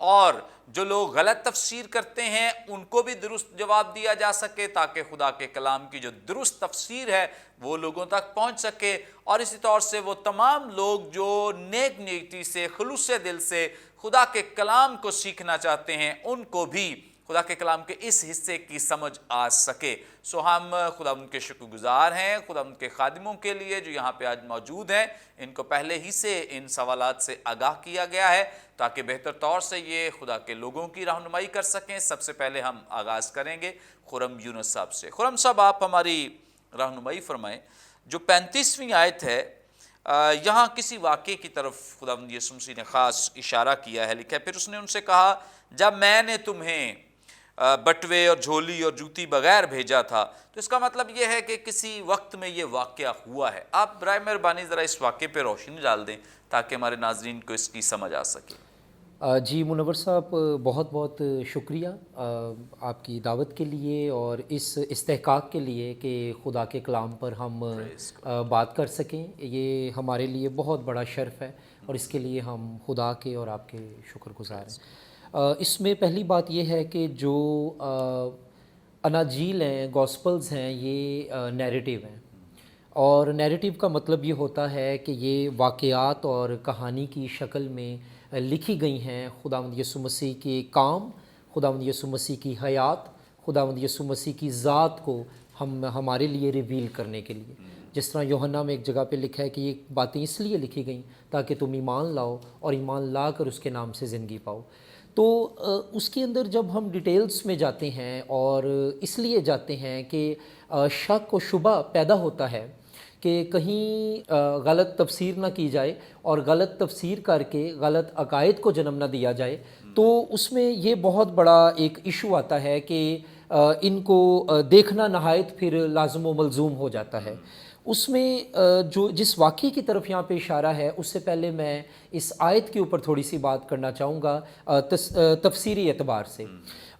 اور جو لوگ غلط تفسیر کرتے ہیں ان کو بھی درست جواب دیا جا سکے، تاکہ خدا کے کلام کی جو درست تفسیر ہے وہ لوگوں تک پہنچ سکے، اور اسی طور سے وہ تمام لوگ جو نیک نیتی سے خلوص دل سے خدا کے کلام کو سیکھنا چاہتے ہیں ان کو بھی خدا کے کلام کے اس حصے کی سمجھ آ سکے۔ سو ہم خدا ان کے شکر گزار ہیں، خدا ان کے خادموں کے لیے جو یہاں پہ آج موجود ہیں، ان کو پہلے ہی سے ان سوالات سے آگاہ کیا گیا ہے تاکہ بہتر طور سے یہ خدا کے لوگوں کی رہنمائی کر سکیں۔ سب سے پہلے ہم آغاز کریں گے خرم یونس صاحب سے۔ خرم صاحب، آپ ہماری رہنمائی فرمائیں۔ جو 35ویں آیت ہے، یہاں کسی واقعے کی طرف خداوند یسوع مسیح نے خاص اشارہ کیا ہے، لکھا ہے پھر اس نے ان سے کہا جب میں نے تمہیں بٹوے اور جھولی اور جوتی بغیر بھیجا تھا، تو اس کا مطلب یہ ہے کہ کسی وقت میں یہ واقعہ ہوا ہے۔ آپ برائے مہربانی ذرا اس واقعے پہ روشنی ڈال دیں تاکہ ہمارے ناظرین کو اس کی سمجھ آ سکے۔ جی منور صاحب، بہت بہت شکریہ آپ کی دعوت کے لیے اور اس استحقاق کے لیے کہ خدا کے کلام پر ہم بات کر سکیں۔ یہ ہمارے لیے بہت بڑا شرف ہے اور اس کے لیے ہم خدا کے اور آپ کے شکر گزار ہیں۔ اس میں پہلی بات یہ ہے کہ جو اناجیل ہیں، گاسپلز ہیں، یہ نیریٹیو ہیں، اور نیریٹیو کا مطلب یہ ہوتا ہے کہ یہ واقعات اور کہانی کی شکل میں لکھی گئی ہیں خداوند یسوع مسیح کے کام، خداوند یسوع مسیح کی حیات، خداوند یسوع مسیح کی ذات کو ہمارے لیے ریویل کرنے کے لیے۔ جس طرح یوحنا میں ایک جگہ پہ لکھا ہے کہ یہ باتیں اس لیے لکھی گئیں تاکہ تم ایمان لاؤ اور ایمان لا کر اس کے نام سے زندگی پاؤ۔ تو اس کے اندر جب ہم ڈیٹیلز میں جاتے ہیں اور اس لیے جاتے ہیں کہ شک و شبہ پیدا ہوتا ہے کہ کہیں غلط تفسیر نہ کی جائے اور غلط تفسیر کر کے غلط عقائد کو جنم نہ دیا جائے، تو اس میں یہ بہت بڑا ایک ایشو آتا ہے کہ ان کو دیکھنا نہایت پھر لازم و ملزوم ہو جاتا ہے۔ اس میں جس واقعے کی طرف یہاں پہ اشارہ ہے، اس سے پہلے میں اس آیت کے اوپر تھوڑی سی بات کرنا چاہوں گا تفسیری اعتبار سے۔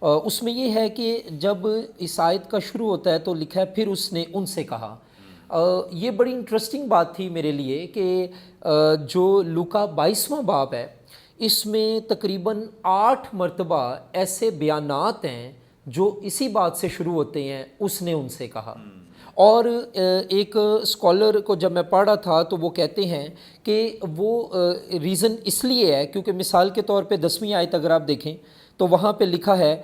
اس میں یہ ہے کہ جب اس آیت کا شروع ہوتا ہے تو لکھا ہے پھر اس نے ان سے کہا۔ یہ بڑی انٹرسٹنگ بات تھی میرے لیے کہ جو لوکا 22واں باب ہے، اس میں تقریباً 8 مرتبہ ایسے بیانات ہیں جو اسی بات سے شروع ہوتے ہیں، اس نے ان سے کہا۔ اور ایک اسکالر کو جب میں پڑھ رہا تھا تو وہ کہتے ہیں کہ وہ ریزن اس لیے ہے کیونکہ مثال کے طور پہ 10ویں آیت اگر آپ دیکھیں تو وہاں پہ لکھا ہے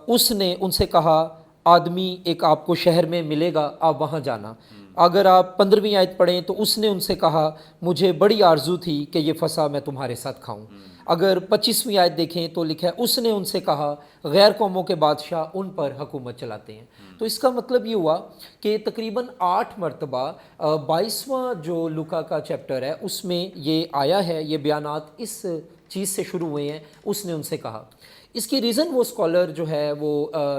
اس نے ان سے کہا آدمی ایک آپ کو شہر میں ملے گا، آپ وہاں جانا۔ اگر آپ 15ویں آیت پڑھیں تو اس نے ان سے کہا مجھے بڑی آرزو تھی کہ یہ فسح میں تمہارے ساتھ کھاؤں۔ اگر 25ویں آیت دیکھیں تو لکھا ہے اس نے ان سے کہا غیر قوموں کے بادشاہ ان پر حکومت چلاتے ہیں۔ تو اس کا مطلب یہ ہوا کہ تقریباً 8 مرتبہ 22واں جو لوکا کا چیپٹر ہے اس میں یہ آیا ہے، یہ بیانات اس چیز سے شروع ہوئے ہیں، اس نے ان سے کہا۔ اس کی ریزن وہ اسکالر جو ہے وہ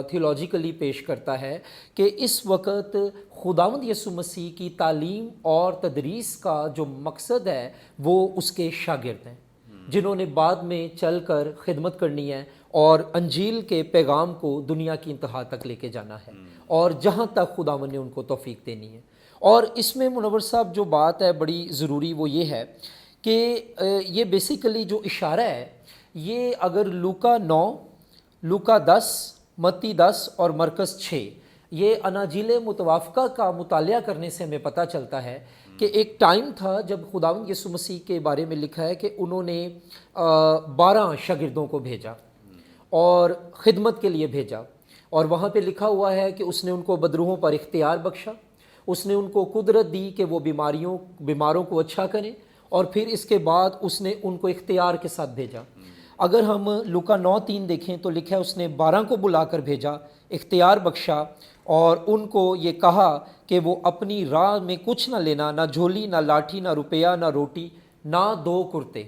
تھیولوجیکلی پیش کرتا ہے کہ اس وقت خداوند یسوع مسیح کی تعلیم اور تدریس کا جو مقصد ہے وہ اس کے شاگرد ہیں، جنہوں نے بعد میں چل کر خدمت کرنی ہے اور انجیل کے پیغام کو دنیا کی انتہا تک لے کے جانا ہے، اور جہاں تک خداوند نے ان کو توفیق دینی ہے۔ اور اس میں منور صاحب جو بات ہے بڑی ضروری وہ یہ ہے کہ یہ بیسیکلی جو اشارہ ہے یہ اگر لوکا 9، لوکا 10، متی 10 اور مرکز 6 یہ اناجیل متوافقہ کا مطالعہ کرنے سے ہمیں پتہ چلتا ہے کہ ایک ٹائم تھا جب خداوند یسوع مسیح کے بارے میں لکھا ہے کہ انہوں نے 12 شاگردوں کو بھیجا اور خدمت کے لیے بھیجا، اور وہاں پہ لکھا ہوا ہے کہ اس نے ان کو بدروحوں پر اختیار بخشا، اس نے ان کو قدرت دی کہ وہ بیماروں کو اچھا کریں، اور پھر اس کے بعد اس نے ان کو اختیار کے ساتھ بھیجا۔ اگر ہم لوکا 9:3 دیکھیں تو لکھا ہے اس نے 12 کو بلا کر بھیجا، اختیار بخشا اور ان کو یہ کہا کہ وہ اپنی راہ میں کچھ نہ لینا، نہ جھولی، نہ لاٹھی، نہ روپیہ، نہ روٹی، نہ 2 کرتے،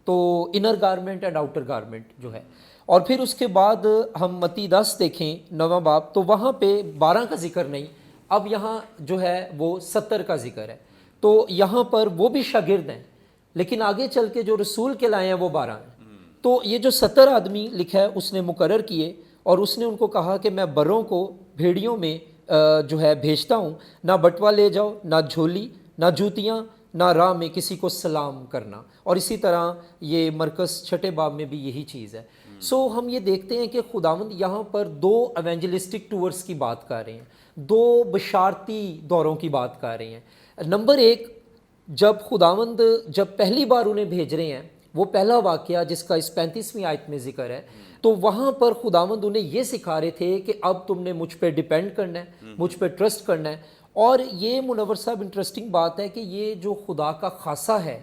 تو inner garment and outer garment جو ہے۔ اور پھر اس کے بعد ہم متی 10 دیکھیں 9واں باب تو وہاں پہ 12 کا ذکر نہیں، اب یہاں جو ہے وہ 70 کا ذکر ہے، تو یہاں پر وہ بھی شاگرد ہیں لیکن آگے چل کے جو رسول کے لائے ہیں وہ 12 ہیں۔ تو یہ جو 70 آدمی لکھا ہے اس نے مقرر کیے اور اس نے ان کو کہا کہ میں بروں کو بھیڑیوں میں جو ہے بھیجتا ہوں، نہ بٹوا لے جاؤ، نہ جھولی، نہ جوتیاں، نہ راہ میں کسی کو سلام کرنا، اور اسی طرح یہ مرکز 6 باب میں بھی یہی چیز ہے۔ سو ہم یہ دیکھتے ہیں کہ خداوند یہاں پر 2 ایونجلسٹک ٹورز کی بات کر رہے ہیں، 2 بشارتی دوروں کی بات کر رہے ہیں۔ نمبر 1، جب خداوند پہلی بار انہیں بھیج رہے ہیں، وہ پہلا واقعہ جس کا اس 35ویں آیت میں ذکر ہے، تو وہاں پر خداوند انہیں یہ سکھا رہے تھے کہ اب تم نے مجھ پہ ڈیپینڈ کرنا ہے، مجھ پہ ٹرسٹ کرنا ہے۔ اور یہ منور صاحب انٹرسٹنگ بات ہے کہ یہ جو خدا کا خاصہ ہے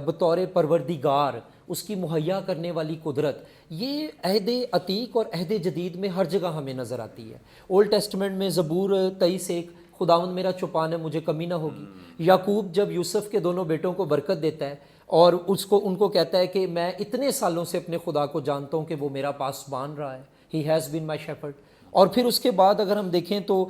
بطور پروردگار، اس کی مہیا کرنے والی قدرت، یہ عہد عتیق اور عہد جدید میں ہر جگہ ہمیں نظر آتی ہے۔ اولڈ ٹیسٹمنٹ میں زبور 23:1 خداوند میرا چوپان ہے، مجھے کمی نہ ہوگی۔ یعقوب جب یوسف کے دونوں بیٹوں کو برکت دیتا ہے اور ان کو کہتا ہے کہ میں اتنے سالوں سے اپنے خدا کو جانتا ہوں کہ وہ میرا پاسبان رہا ہے، he has been my Shepard. اور پھر اس کے بعد اگر ہم دیکھیں تو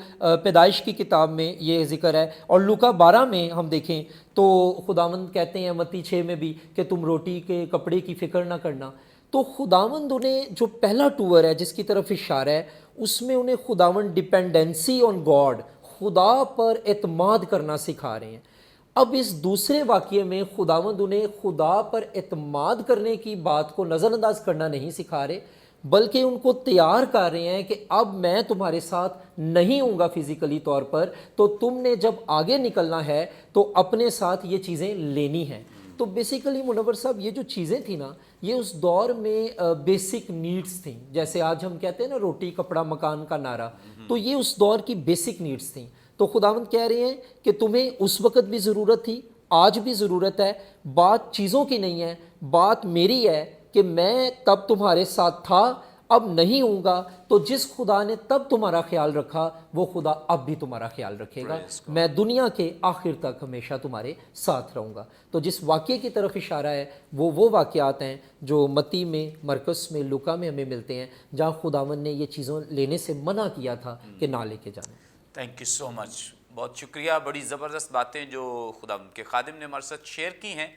پیدائش کی کتاب میں یہ ذکر ہے، اور لوکا 12 میں ہم دیکھیں تو خداوند کہتے ہیں متی 6 میں بھی کہ تم روٹی کے کپڑے کی فکر نہ کرنا۔ تو خداوند انہیں جو پہلا ٹور ہے جس کی طرف اشارہ ہے، اس میں انہیں خداوند ڈیپینڈنسی آن گاڈ، خدا پر اعتماد کرنا سکھا رہے ہیں۔ اب اس دوسرے واقعے میں خداوند انہیں خدا پر اعتماد کرنے کی بات کو نظر انداز کرنا نہیں سکھا رہے، بلکہ ان کو تیار کر رہے ہیں کہ اب میں تمہارے ساتھ نہیں ہوں گا فزیکلی طور پر، تو تم نے جب آگے نکلنا ہے تو اپنے ساتھ یہ چیزیں لینی ہیں۔ تو بیسیکلی منور صاحب یہ جو چیزیں تھیں نا، یہ اس دور میں بیسک نیڈز تھیں، جیسے آج ہم کہتے ہیں نا روٹی کپڑا مکان کا نعرہ، تو یہ اس دور کی بیسک نیڈز تھیں۔ تو خداوند کہہ رہے ہیں کہ تمہیں اس وقت بھی ضرورت تھی، آج بھی ضرورت ہے، بات چیزوں کی نہیں ہے، بات میری ہے کہ میں تب تمہارے ساتھ تھا، اب نہیں ہوں گا، تو جس خدا نے تب تمہارا خیال رکھا وہ خدا اب بھی تمہارا خیال رکھے گا، میں دنیا کے آخر تک ہمیشہ تمہارے ساتھ رہوں گا۔ تو جس واقعے کی طرف اشارہ ہے وہ واقعات ہیں جو متی میں، مرکز میں، لوکا میں ہمیں ملتے ہیں، جہاں خداوند نے یہ چیزوں لینے سے منع کیا تھا کہ نہ لے کے جانا۔ تھینک یو سو مچ، بہت شکریہ، بڑی زبردست باتیں جو خدا کے خادم نے ہمارے ساتھ شیئر کی ہیں۔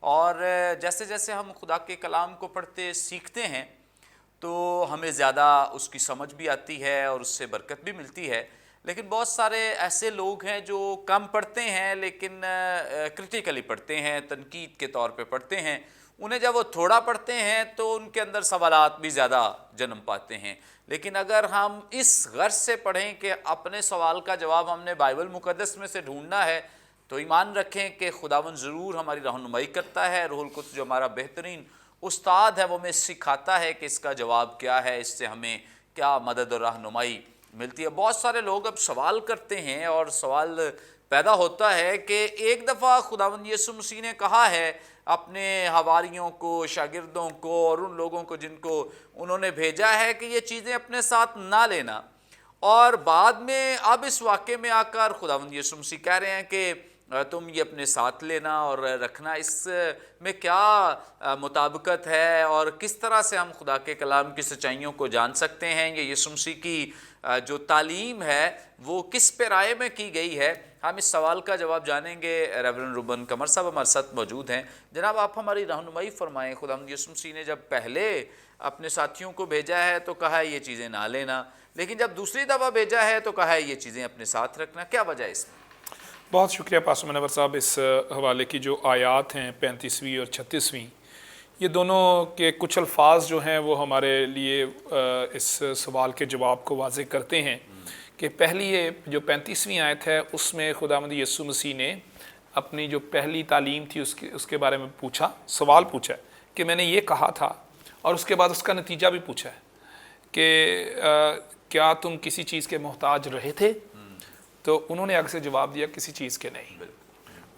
اور جیسے جیسے ہم خدا کے کلام کو پڑھتے سیکھتے ہیں تو ہمیں زیادہ اس کی سمجھ بھی آتی ہے اور اس سے برکت بھی ملتی ہے۔ لیکن بہت سارے ایسے لوگ ہیں جو کم پڑھتے ہیں لیکن کرٹیکلی پڑھتے ہیں، تنقید کے طور پہ پڑھتے ہیں، انہیں جب وہ تھوڑا پڑھتے ہیں تو ان کے اندر سوالات بھی زیادہ جنم پاتے ہیں۔ لیکن اگر ہم اس غرض سے پڑھیں کہ اپنے سوال کا جواب ہم نے بائبل مقدس میں سے ڈھونڈنا ہے، تو ایمان رکھیں کہ خداوند ضرور ہماری رہنمائی کرتا ہے۔ روح القدس جو ہمارا بہترین استاد ہے وہ ہمیں سکھاتا ہے کہ اس کا جواب کیا ہے، اس سے ہمیں کیا مدد اور رہنمائی ملتی ہے۔ بہت سارے لوگ اب سوال کرتے ہیں اور سوال پیدا ہوتا ہے کہ ایک دفعہ خداوند یسوع مسیح نے کہا ہے اپنے حواریوں کو، شاگردوں کو اور ان لوگوں کو جن کو انہوں نے بھیجا ہے کہ یہ چیزیں اپنے ساتھ نہ لینا، اور بعد میں اب اس واقعے میں آ کر خداوند یسوع مسیح کہہ رہے ہیں کہ تم یہ اپنے ساتھ لینا اور رکھنا۔ اس میں کیا مطابقت ہے اور کس طرح سے ہم خدا کے کلام کی سچائیوں کو جان سکتے ہیں؟ یہ یسوع مسیح کی جو تعلیم ہے وہ کس پیرائے میں کی گئی ہے؟ ہم اس سوال کا جواب جانیں گے۔ ریورنڈ روبن قمر صاحب ہمارے ساتھ موجود ہیں۔ جناب آپ ہماری رہنمائی فرمائیں۔ خداوند یسوع مسیح نے جب پہلے اپنے ساتھیوں کو بھیجا ہے تو کہا ہے یہ چیزیں نہ لینا، لیکن جب دوسری دفعہ بھیجا ہے تو کہا ہے یہ چیزیں اپنے ساتھ رکھنا، کیا وجہ ہے اس میں؟ بہت شکریہ پاسٹر منور صاحب۔ اس حوالے کی جو آیات ہیں 35ویں اور 36ویں، یہ دونوں کے کچھ الفاظ جو ہیں وہ ہمارے لیے اس سوال کے جواب کو واضح کرتے ہیں کہ پہلی یہ جو 35ویں آیت ہے اس میں خداوند یسوع مسیح نے اپنی جو پہلی تعلیم تھی اس کے بارے میں پوچھا، سوال پوچھا کہ میں نے یہ کہا تھا، اور اس کے بعد اس کا نتیجہ بھی پوچھا ہے کہ کیا تم کسی چیز کے محتاج رہے تھے؟ تو انہوں نے اکثر جواب دیا کسی چیز کے نہیں۔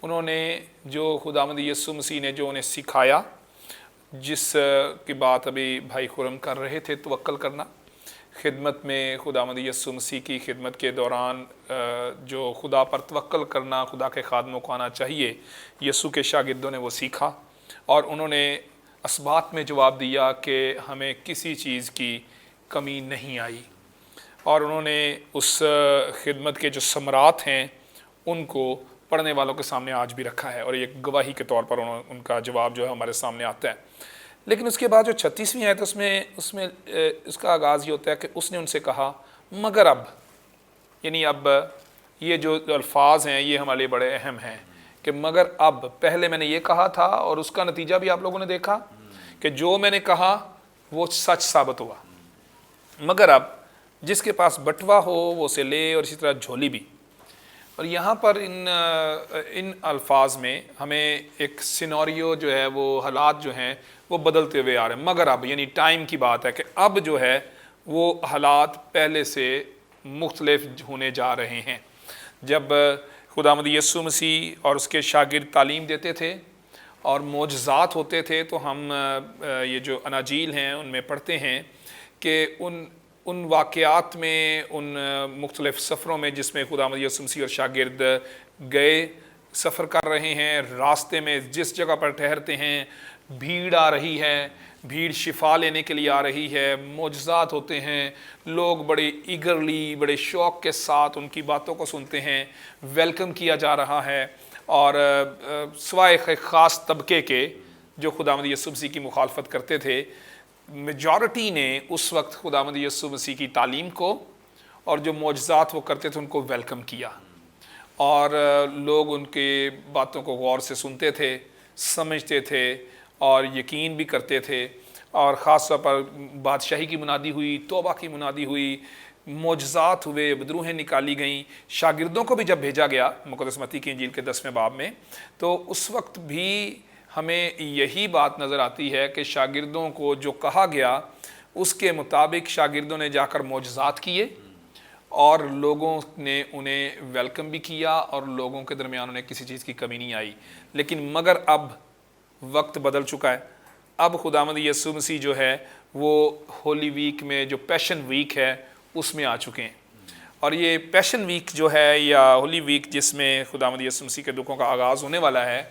انہوں نے جو خداوند یسوع مسیح نے جو انہیں سکھایا، جس کی بات ابھی بھائی خرم کر رہے تھے، توکل کرنا، خدمت میں خداوند یسوع مسیح کی خدمت کے دوران جو خدا پر توکل کرنا خدا کے خادموں کو آنا چاہیے، یسوع کے شاگردوں نے وہ سیکھا، اور انہوں نے اسبات میں جواب دیا کہ ہمیں کسی چیز کی کمی نہیں آئی، اور انہوں نے اس خدمت کے جو ثمرات ہیں ان کو پڑھنے والوں کے سامنے آج بھی رکھا ہے، اور ایک گواہی کے طور پر ان کا جواب جو ہے ہمارے سامنے آتا ہے۔ لیکن اس کے بعد جو 36ویں آیت اس میں اس کا آغاز یہ ہوتا ہے کہ اس نے ان سے کہا مگر اب، یعنی اب یہ جو الفاظ ہیں یہ ہمارے لیے بڑے اہم ہیں کہ مگر اب، پہلے میں نے یہ کہا تھا اور اس کا نتیجہ بھی آپ لوگوں نے دیکھا کہ جو میں نے کہا وہ سچ ثابت ہوا، مگر اب جس کے پاس بٹوا ہو وہ اسے لے، اور اسی طرح جھولی بھی۔ اور یہاں پر ان الفاظ میں ہمیں ایک سیناریو جو ہے، وہ حالات جو ہیں وہ بدلتے ہوئے آ رہے ہیں، مگر اب یعنی ٹائم کی بات ہے کہ اب جو ہے وہ حالات پہلے سے مختلف ہونے جا رہے ہیں۔ جب خداوند یسوع مسیح اور اس کے شاگرد تعلیم دیتے تھے اور معجزات ہوتے تھے، تو ہم یہ جو اناجیل ہیں ان میں پڑھتے ہیں کہ ان واقعات میں، ان مختلف سفروں میں جس میں خداوند یسوع مسیح اور شاگرد گئے، سفر کر رہے ہیں، راستے میں جس جگہ پر ٹھہرتے ہیں بھیڑ آ رہی ہے، بھیڑ شفا لینے کے لیے آ رہی ہے، معجزات ہوتے ہیں، لوگ بڑے ایگرلی، بڑے شوق کے ساتھ ان کی باتوں کو سنتے ہیں، ویلکم کیا جا رہا ہے۔ اور سوائے خاص طبقے کے جو خداوند یسوع مسیح کی مخالفت کرتے تھے، میجورٹی نے اس وقت خداوند یسوع مسیح کی تعلیم کو اور جو معجزات وہ کرتے تھے ان کو ویلکم کیا، اور لوگ ان کے باتوں کو غور سے سنتے تھے، سمجھتے تھے اور یقین بھی کرتے تھے۔ اور خاص طور پر بادشاہی کی منادی ہوئی، توبہ کی منادی ہوئی، معجزات ہوئے، بدروہیں نکالی گئیں۔ شاگردوں کو بھی جب بھیجا گیا مقدس متی کی انجیل کے 10ویں باب میں، تو اس وقت بھی ہمیں یہی بات نظر آتی ہے کہ شاگردوں کو جو کہا گیا اس کے مطابق شاگردوں نے جا کر معجزات کیے، اور لوگوں نے انہیں ویلکم بھی کیا، اور لوگوں کے درمیان انہیں کسی چیز کی کمی نہیں آئی۔ لیکن مگر اب وقت بدل چکا ہے۔ اب خداوند یسوع مسیح جو ہے وہ ہولی ویک میں، جو پیشن ویک ہے، اس میں آ چکے ہیں۔ اور یہ پیشن ویک جو ہے، یا ہولی ویک جس میں خداوند یسوع مسیح کے دکھوں کا آغاز ہونے والا ہے،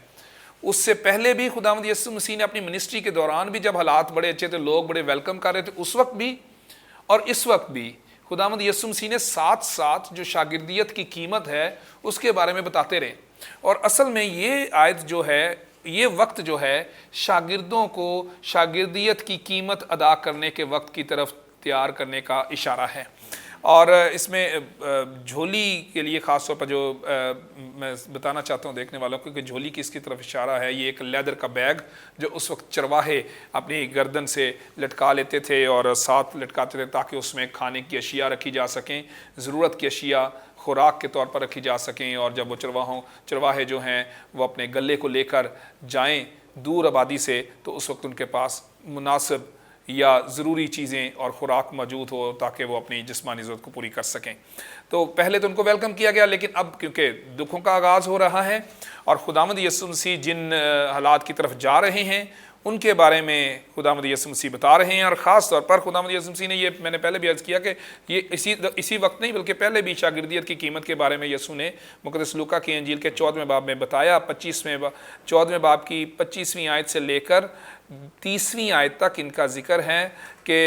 اس سے پہلے بھی خداوند یسوع مسیح نے اپنی منسٹری کے دوران بھی جب حالات بڑے اچھے تھے، لوگ بڑے ویلکم کر رہے تھے، اس وقت بھی اور اس وقت بھی خداوند یسوع مسیح نے ساتھ ساتھ جو شاگردیت کی قیمت ہے اس کے بارے میں بتاتے رہے۔ اور اصل میں یہ آیت جو ہے، یہ وقت جو ہے، شاگردوں کو شاگردیت کی قیمت ادا کرنے کے وقت کی طرف تیار کرنے کا اشارہ ہے۔ اور اس میں جھولی کے لیے خاص طور پر جو میں بتانا چاہتا ہوں دیکھنے والوں کو کہ جھولی کس کی طرف اشارہ ہے، یہ ایک لیدر کا بیگ جو اس وقت چرواہے اپنی گردن سے لٹکا لیتے تھے اور ساتھ لٹکاتے تھے تاکہ اس میں کھانے کی اشیاء رکھی جا سکیں، ضرورت کی اشیاء خوراک کے طور پر رکھی جا سکیں۔ اور جب وہ چرواہے جو ہیں وہ اپنے گلے کو لے کر جائیں دور آبادی سے، تو اس وقت ان کے پاس مناسب یا ضروری چیزیں اور خوراک موجود ہو تاکہ وہ اپنی جسمانی ضرورت کو پوری کر سکیں۔ تو پہلے تو ان کو ویلکم کیا گیا، لیکن اب کیونکہ دکھوں کا آغاز ہو رہا ہے اور خداوند یسوع مسیح جن حالات کی طرف جا رہے ہیں ان کے بارے میں خداوند یسوع مسیح بتا رہے ہیں۔ اور خاص طور پر خداوند یسوع مسیح نے، یہ میں نے پہلے بھی عرض کیا کہ یہ اسی وقت نہیں بلکہ پہلے بھی شاگردیت کی قیمت کے بارے میں یسوع نے مقدس لوکا کی انجیل کے 14ویں باب میں بتایا۔ 14ویں باب کی 25ویں آیت سے لے کر 30ویں آیت تک ان کا ذکر ہے کہ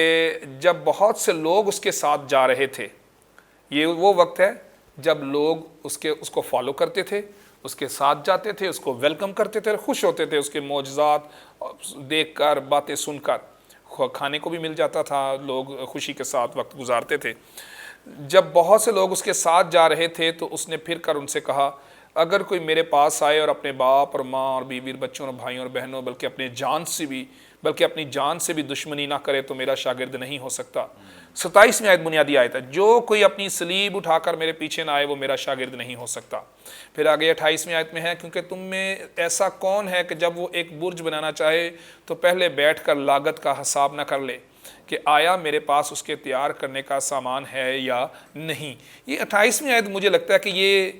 جب بہت سے لوگ اس کے ساتھ جا رہے تھے، یہ وہ وقت ہے جب لوگ اس کو فالو کرتے تھے، اس کے ساتھ جاتے تھے، اس کو ویلکم کرتے تھے، خوش ہوتے تھے اس کے معجزات دیکھ کر، باتیں سن کر، کھانے کو بھی مل جاتا تھا، لوگ خوشی کے ساتھ وقت گزارتے تھے۔ جب بہت سے لوگ اس کے ساتھ جا رہے تھے تو اس نے پھر کر ان سے کہا، اگر کوئی میرے پاس آئے اور اپنے باپ اور ماں اور بیوی اور بچوں اور بھائیوں اور بہنوں بلکہ اپنی جان سے بھی دشمنی نہ کرے تو میرا شاگرد نہیں ہو سکتا۔ 27ویں آیت بنیادی آیت ہے، جو کوئی اپنی صلیب اٹھا کر میرے پیچھے نہ آئے وہ میرا شاگرد نہیں ہو سکتا۔ پھر آگے 28ویں آیت میں ہے، کیونکہ تم میں ایسا کون ہے کہ جب وہ ایک برج بنانا چاہے تو پہلے بیٹھ کر لاگت کا حساب نہ کر لے کہ آیا میرے پاس اس کے تیار کرنے کا سامان ہے یا نہیں۔ یہ 28ویں آیت مجھے لگتا ہے کہ یہ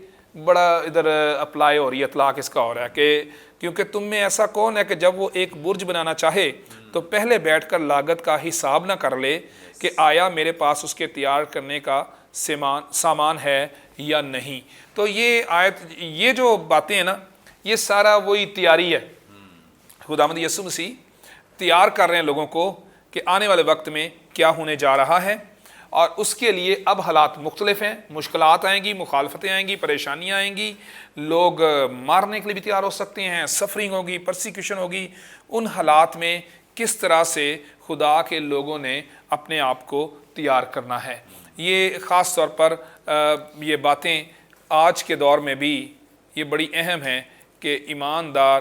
بڑا ادھر اپلائی ہو رہی ہے، اطلاق اس کا ہو رہا ہے کہ کیونکہ تم میں ایسا کون ہے کہ جب وہ ایک برج بنانا چاہے تو پہلے بیٹھ کر لاگت کا حساب نہ کر لے کہ آیا میرے پاس اس کے تیار کرنے کا سامان ہے یا نہیں۔ تو یہ آیت، یہ جو باتیں ہیں نا، یہ سارا وہی تیاری ہے۔ خداوند یسوع مسیح تیار کر رہے ہیں لوگوں کو کہ آنے والے وقت میں کیا ہونے جا رہا ہے، اور اس کے لیے اب حالات مختلف ہیں، مشکلات آئیں گی، مخالفتیں آئیں گی، پریشانیاں آئیں گی، لوگ مارنے کے لیے بھی تیار ہو سکتے ہیں، سفرنگ ہوگی، پرسیکیوشن ہوگی۔ ان حالات میں کس طرح سے خدا کے لوگوں نے اپنے آپ کو تیار کرنا ہے، یہ خاص طور پر یہ باتیں آج کے دور میں بھی یہ بڑی اہم ہیں کہ کہ ایماندار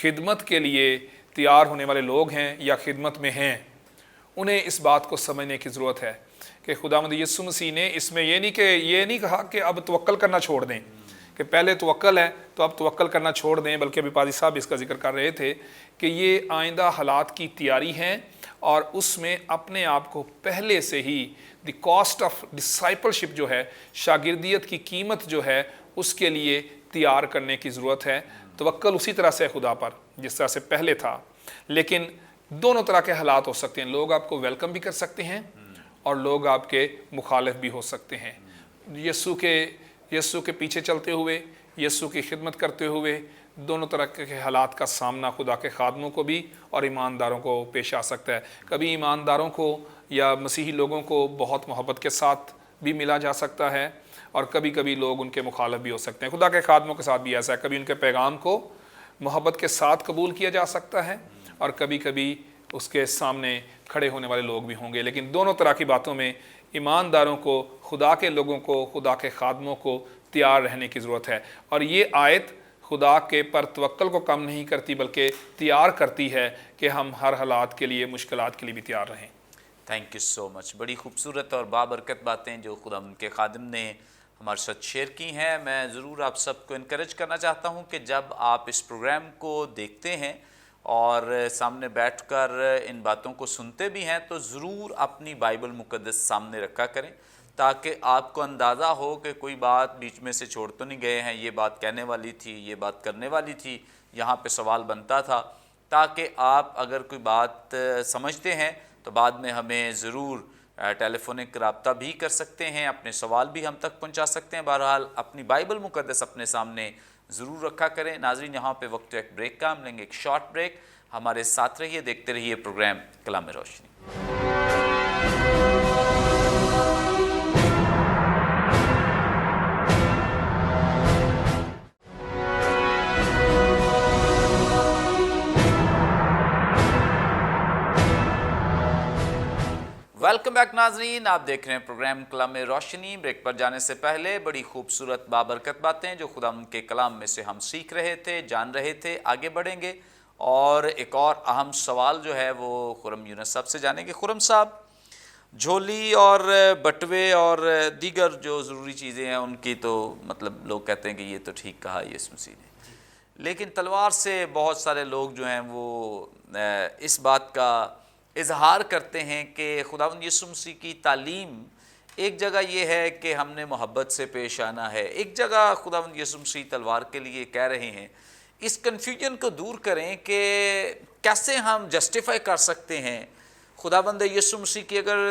خدمت کے لیے تیار ہونے والے لوگ ہیں یا خدمت میں ہیں، انہیں اس بات کو سمجھنے کی ضرورت ہے کہ خداوند یسوع مسیح نے اس میں یہ نہیں کہا کہ اب توکل کرنا چھوڑ دیں، کہ پہلے توکل ہے تو اب توکل کرنا چھوڑ دیں، بلکہ ابھی پادری صاحب اس کا ذکر کر رہے تھے کہ یہ آئندہ حالات کی تیاری ہے، اور اس میں اپنے آپ کو پہلے سے ہی دی کاسٹ آف ڈسائپلشپ جو ہے، شاگردیت کی قیمت جو ہے، اس کے لیے تیار کرنے کی ضرورت ہے۔ توکل اسی طرح سے خدا پر جس طرح سے پہلے تھا، لیکن دونوں طرح کے حالات ہو سکتے ہیں، لوگ آپ کو ویلکم بھی کر سکتے ہیں اور لوگ آپ کے مخالف بھی ہو سکتے ہیں۔ یسوع کے پیچھے چلتے ہوئے، یسوع کی خدمت کرتے ہوئے دونوں طرح کے حالات کا سامنا خدا کے خادموں کو بھی اور ایمانداروں کو پیش آ سکتا ہے۔ کبھی ایمانداروں کو یا مسیحی لوگوں کو بہت محبت کے ساتھ بھی ملا جا سکتا ہے، اور کبھی کبھی لوگ ان کے مخالف بھی ہو سکتے ہیں۔ خدا کے خادموں کے ساتھ بھی ایسا ہے، کبھی ان کے پیغام کو محبت کے ساتھ قبول کیا جا سکتا ہے، اور کبھی کبھی اس کے سامنے کھڑے ہونے والے لوگ بھی ہوں گے، لیکن دونوں طرح کی باتوں میں ایمانداروں کو، خدا کے لوگوں کو، خدا کے خادموں کو تیار رہنے کی ضرورت ہے۔ اور یہ آیت خدا کے پر توکل کو کم نہیں کرتی، بلکہ تیار کرتی ہے کہ ہم ہر حالات کے لیے، مشکلات کے لیے بھی تیار رہیں۔ تھینک یو سو مچ۔ بڑی خوبصورت اور بابرکت باتیں جو خدا ان کے خادم نے ہمارے ساتھ شیئر کی ہیں۔ میں ضرور آپ سب کو انکریج کرنا چاہتا ہوں کہ جب آپ اس پروگرام کو دیکھتے ہیں اور سامنے بیٹھ کر ان باتوں کو سنتے بھی ہیں، تو ضرور اپنی بائبل مقدس سامنے رکھا کریں، تاکہ آپ کو اندازہ ہو کہ کوئی بات بیچ میں سے چھوڑ تو نہیں گئے ہیں، یہ بات کہنے والی تھی، یہ بات کرنے والی تھی، یہاں پہ سوال بنتا تھا، تاکہ آپ اگر کوئی بات سمجھتے ہیں تو بعد میں ہمیں ضرور ٹیلی فونک رابطہ بھی کر سکتے ہیں، اپنے سوال بھی ہم تک پہنچا سکتے ہیں۔ بہرحال اپنی بائبل مقدس اپنے سامنے ضرور رکھا کریں۔ ناظرین، یہاں پہ وقت ایک بریک کا، ہم لیں گے ایک شارٹ بریک۔ ہمارے ساتھ رہیے، دیکھتے رہیے پروگرام کلام روشنی۔ ویلکم بیک ناظرین، آپ دیکھ رہے ہیں پروگرام کلام روشنی۔ بریک پر جانے سے پہلے بڑی خوبصورت بابرکت باتیں جو خدا ان کے کلام میں سے ہم سیکھ رہے تھے، جان رہے تھے، آگے بڑھیں گے، اور ایک اور اہم سوال جو ہے وہ خرم یونس صاحب سے جانیں گے۔ خرم صاحب، جھولی اور بٹوے اور دیگر جو ضروری چیزیں ہیں ان کی تو مطلب لوگ کہتے ہیں کہ یہ تو ٹھیک کہا یسوع مسیح نے، لیکن تلوار سے بہت سارے لوگ جو ہیں وہ اس بات کا اظہار کرتے ہیں کہ خداوند یسوع مسیح کی تعلیم ایک جگہ یہ ہے کہ ہم نے محبت سے پیش آنا ہے، ایک جگہ خداوند یسوع مسیح تلوار کے لیے کہہ رہے ہیں۔ اس کنفیوژن کو دور کریں کہ کیسے ہم جسٹیفائی کر سکتے ہیں خداوند یسوع مسیح کی اگر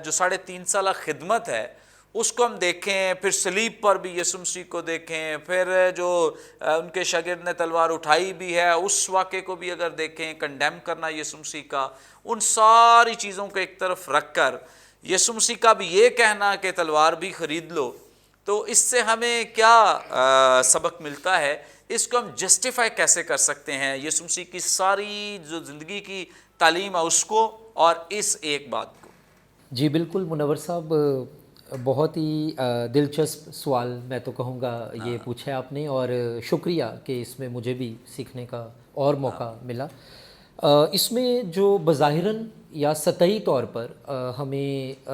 جو 3.5 سالہ خدمت ہے اس کو ہم دیکھیں، پھر صلیب پر بھی یسوع مسیح کو دیکھیں، پھر جو ان کے شاگرد نے تلوار اٹھائی بھی ہے اس واقعے کو بھی اگر دیکھیں، کنڈیم کرنا یسوع مسیح کا، ان ساری چیزوں کو ایک طرف رکھ کر یسوع مسیح کا بھی یہ کہنا کہ تلوار بھی خرید لو، تو اس سے ہمیں کیا سبق ملتا ہے؟ اس کو ہم جسٹیفائی کیسے کر سکتے ہیں یسوع مسیح کی ساری جو زندگی کی تعلیم ہے اس کو اور اس ایک بات کو؟ جی بالکل منور صاحب، بہت ہی دلچسپ سوال میں تو کہوں گا یہ پوچھا آپ نے، اور شکریہ کہ اس میں مجھے بھی سیکھنے کا اور موقع ملا۔ اس میں جو بظاہراً یا سطحی طور پر ہمیں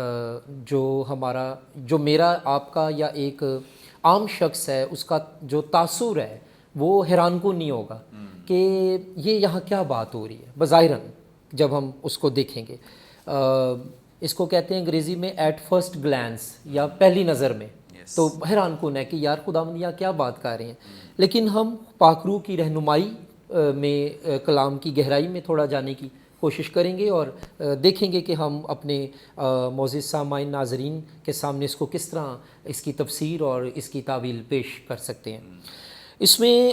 جو میرا آپ کا یا ایک عام شخص ہے اس کا جو تاثر ہے وہ حیران کن نہیں ہوگا کہ یہ یہاں کیا بات ہو رہی ہے۔ بظاہراً جب ہم اس کو دیکھیں گے، اس کو کہتے ہیں انگریزی میں ایٹ فرسٹ گلانس یا پہلی نظر میں، تو حیران کن ہے کہ یار خداوند یہاں کیا بات کر رہے ہیں، لیکن ہم پاک روح کی رہنمائی میں کلام کی گہرائی میں تھوڑا جانے کی کوشش کریں گے اور دیکھیں گے کہ ہم اپنے معزز سامعین ناظرین کے سامنے اس کو کس طرح اس کی تفسیر اور اس کی تعویل پیش کر سکتے ہیں۔ اس میں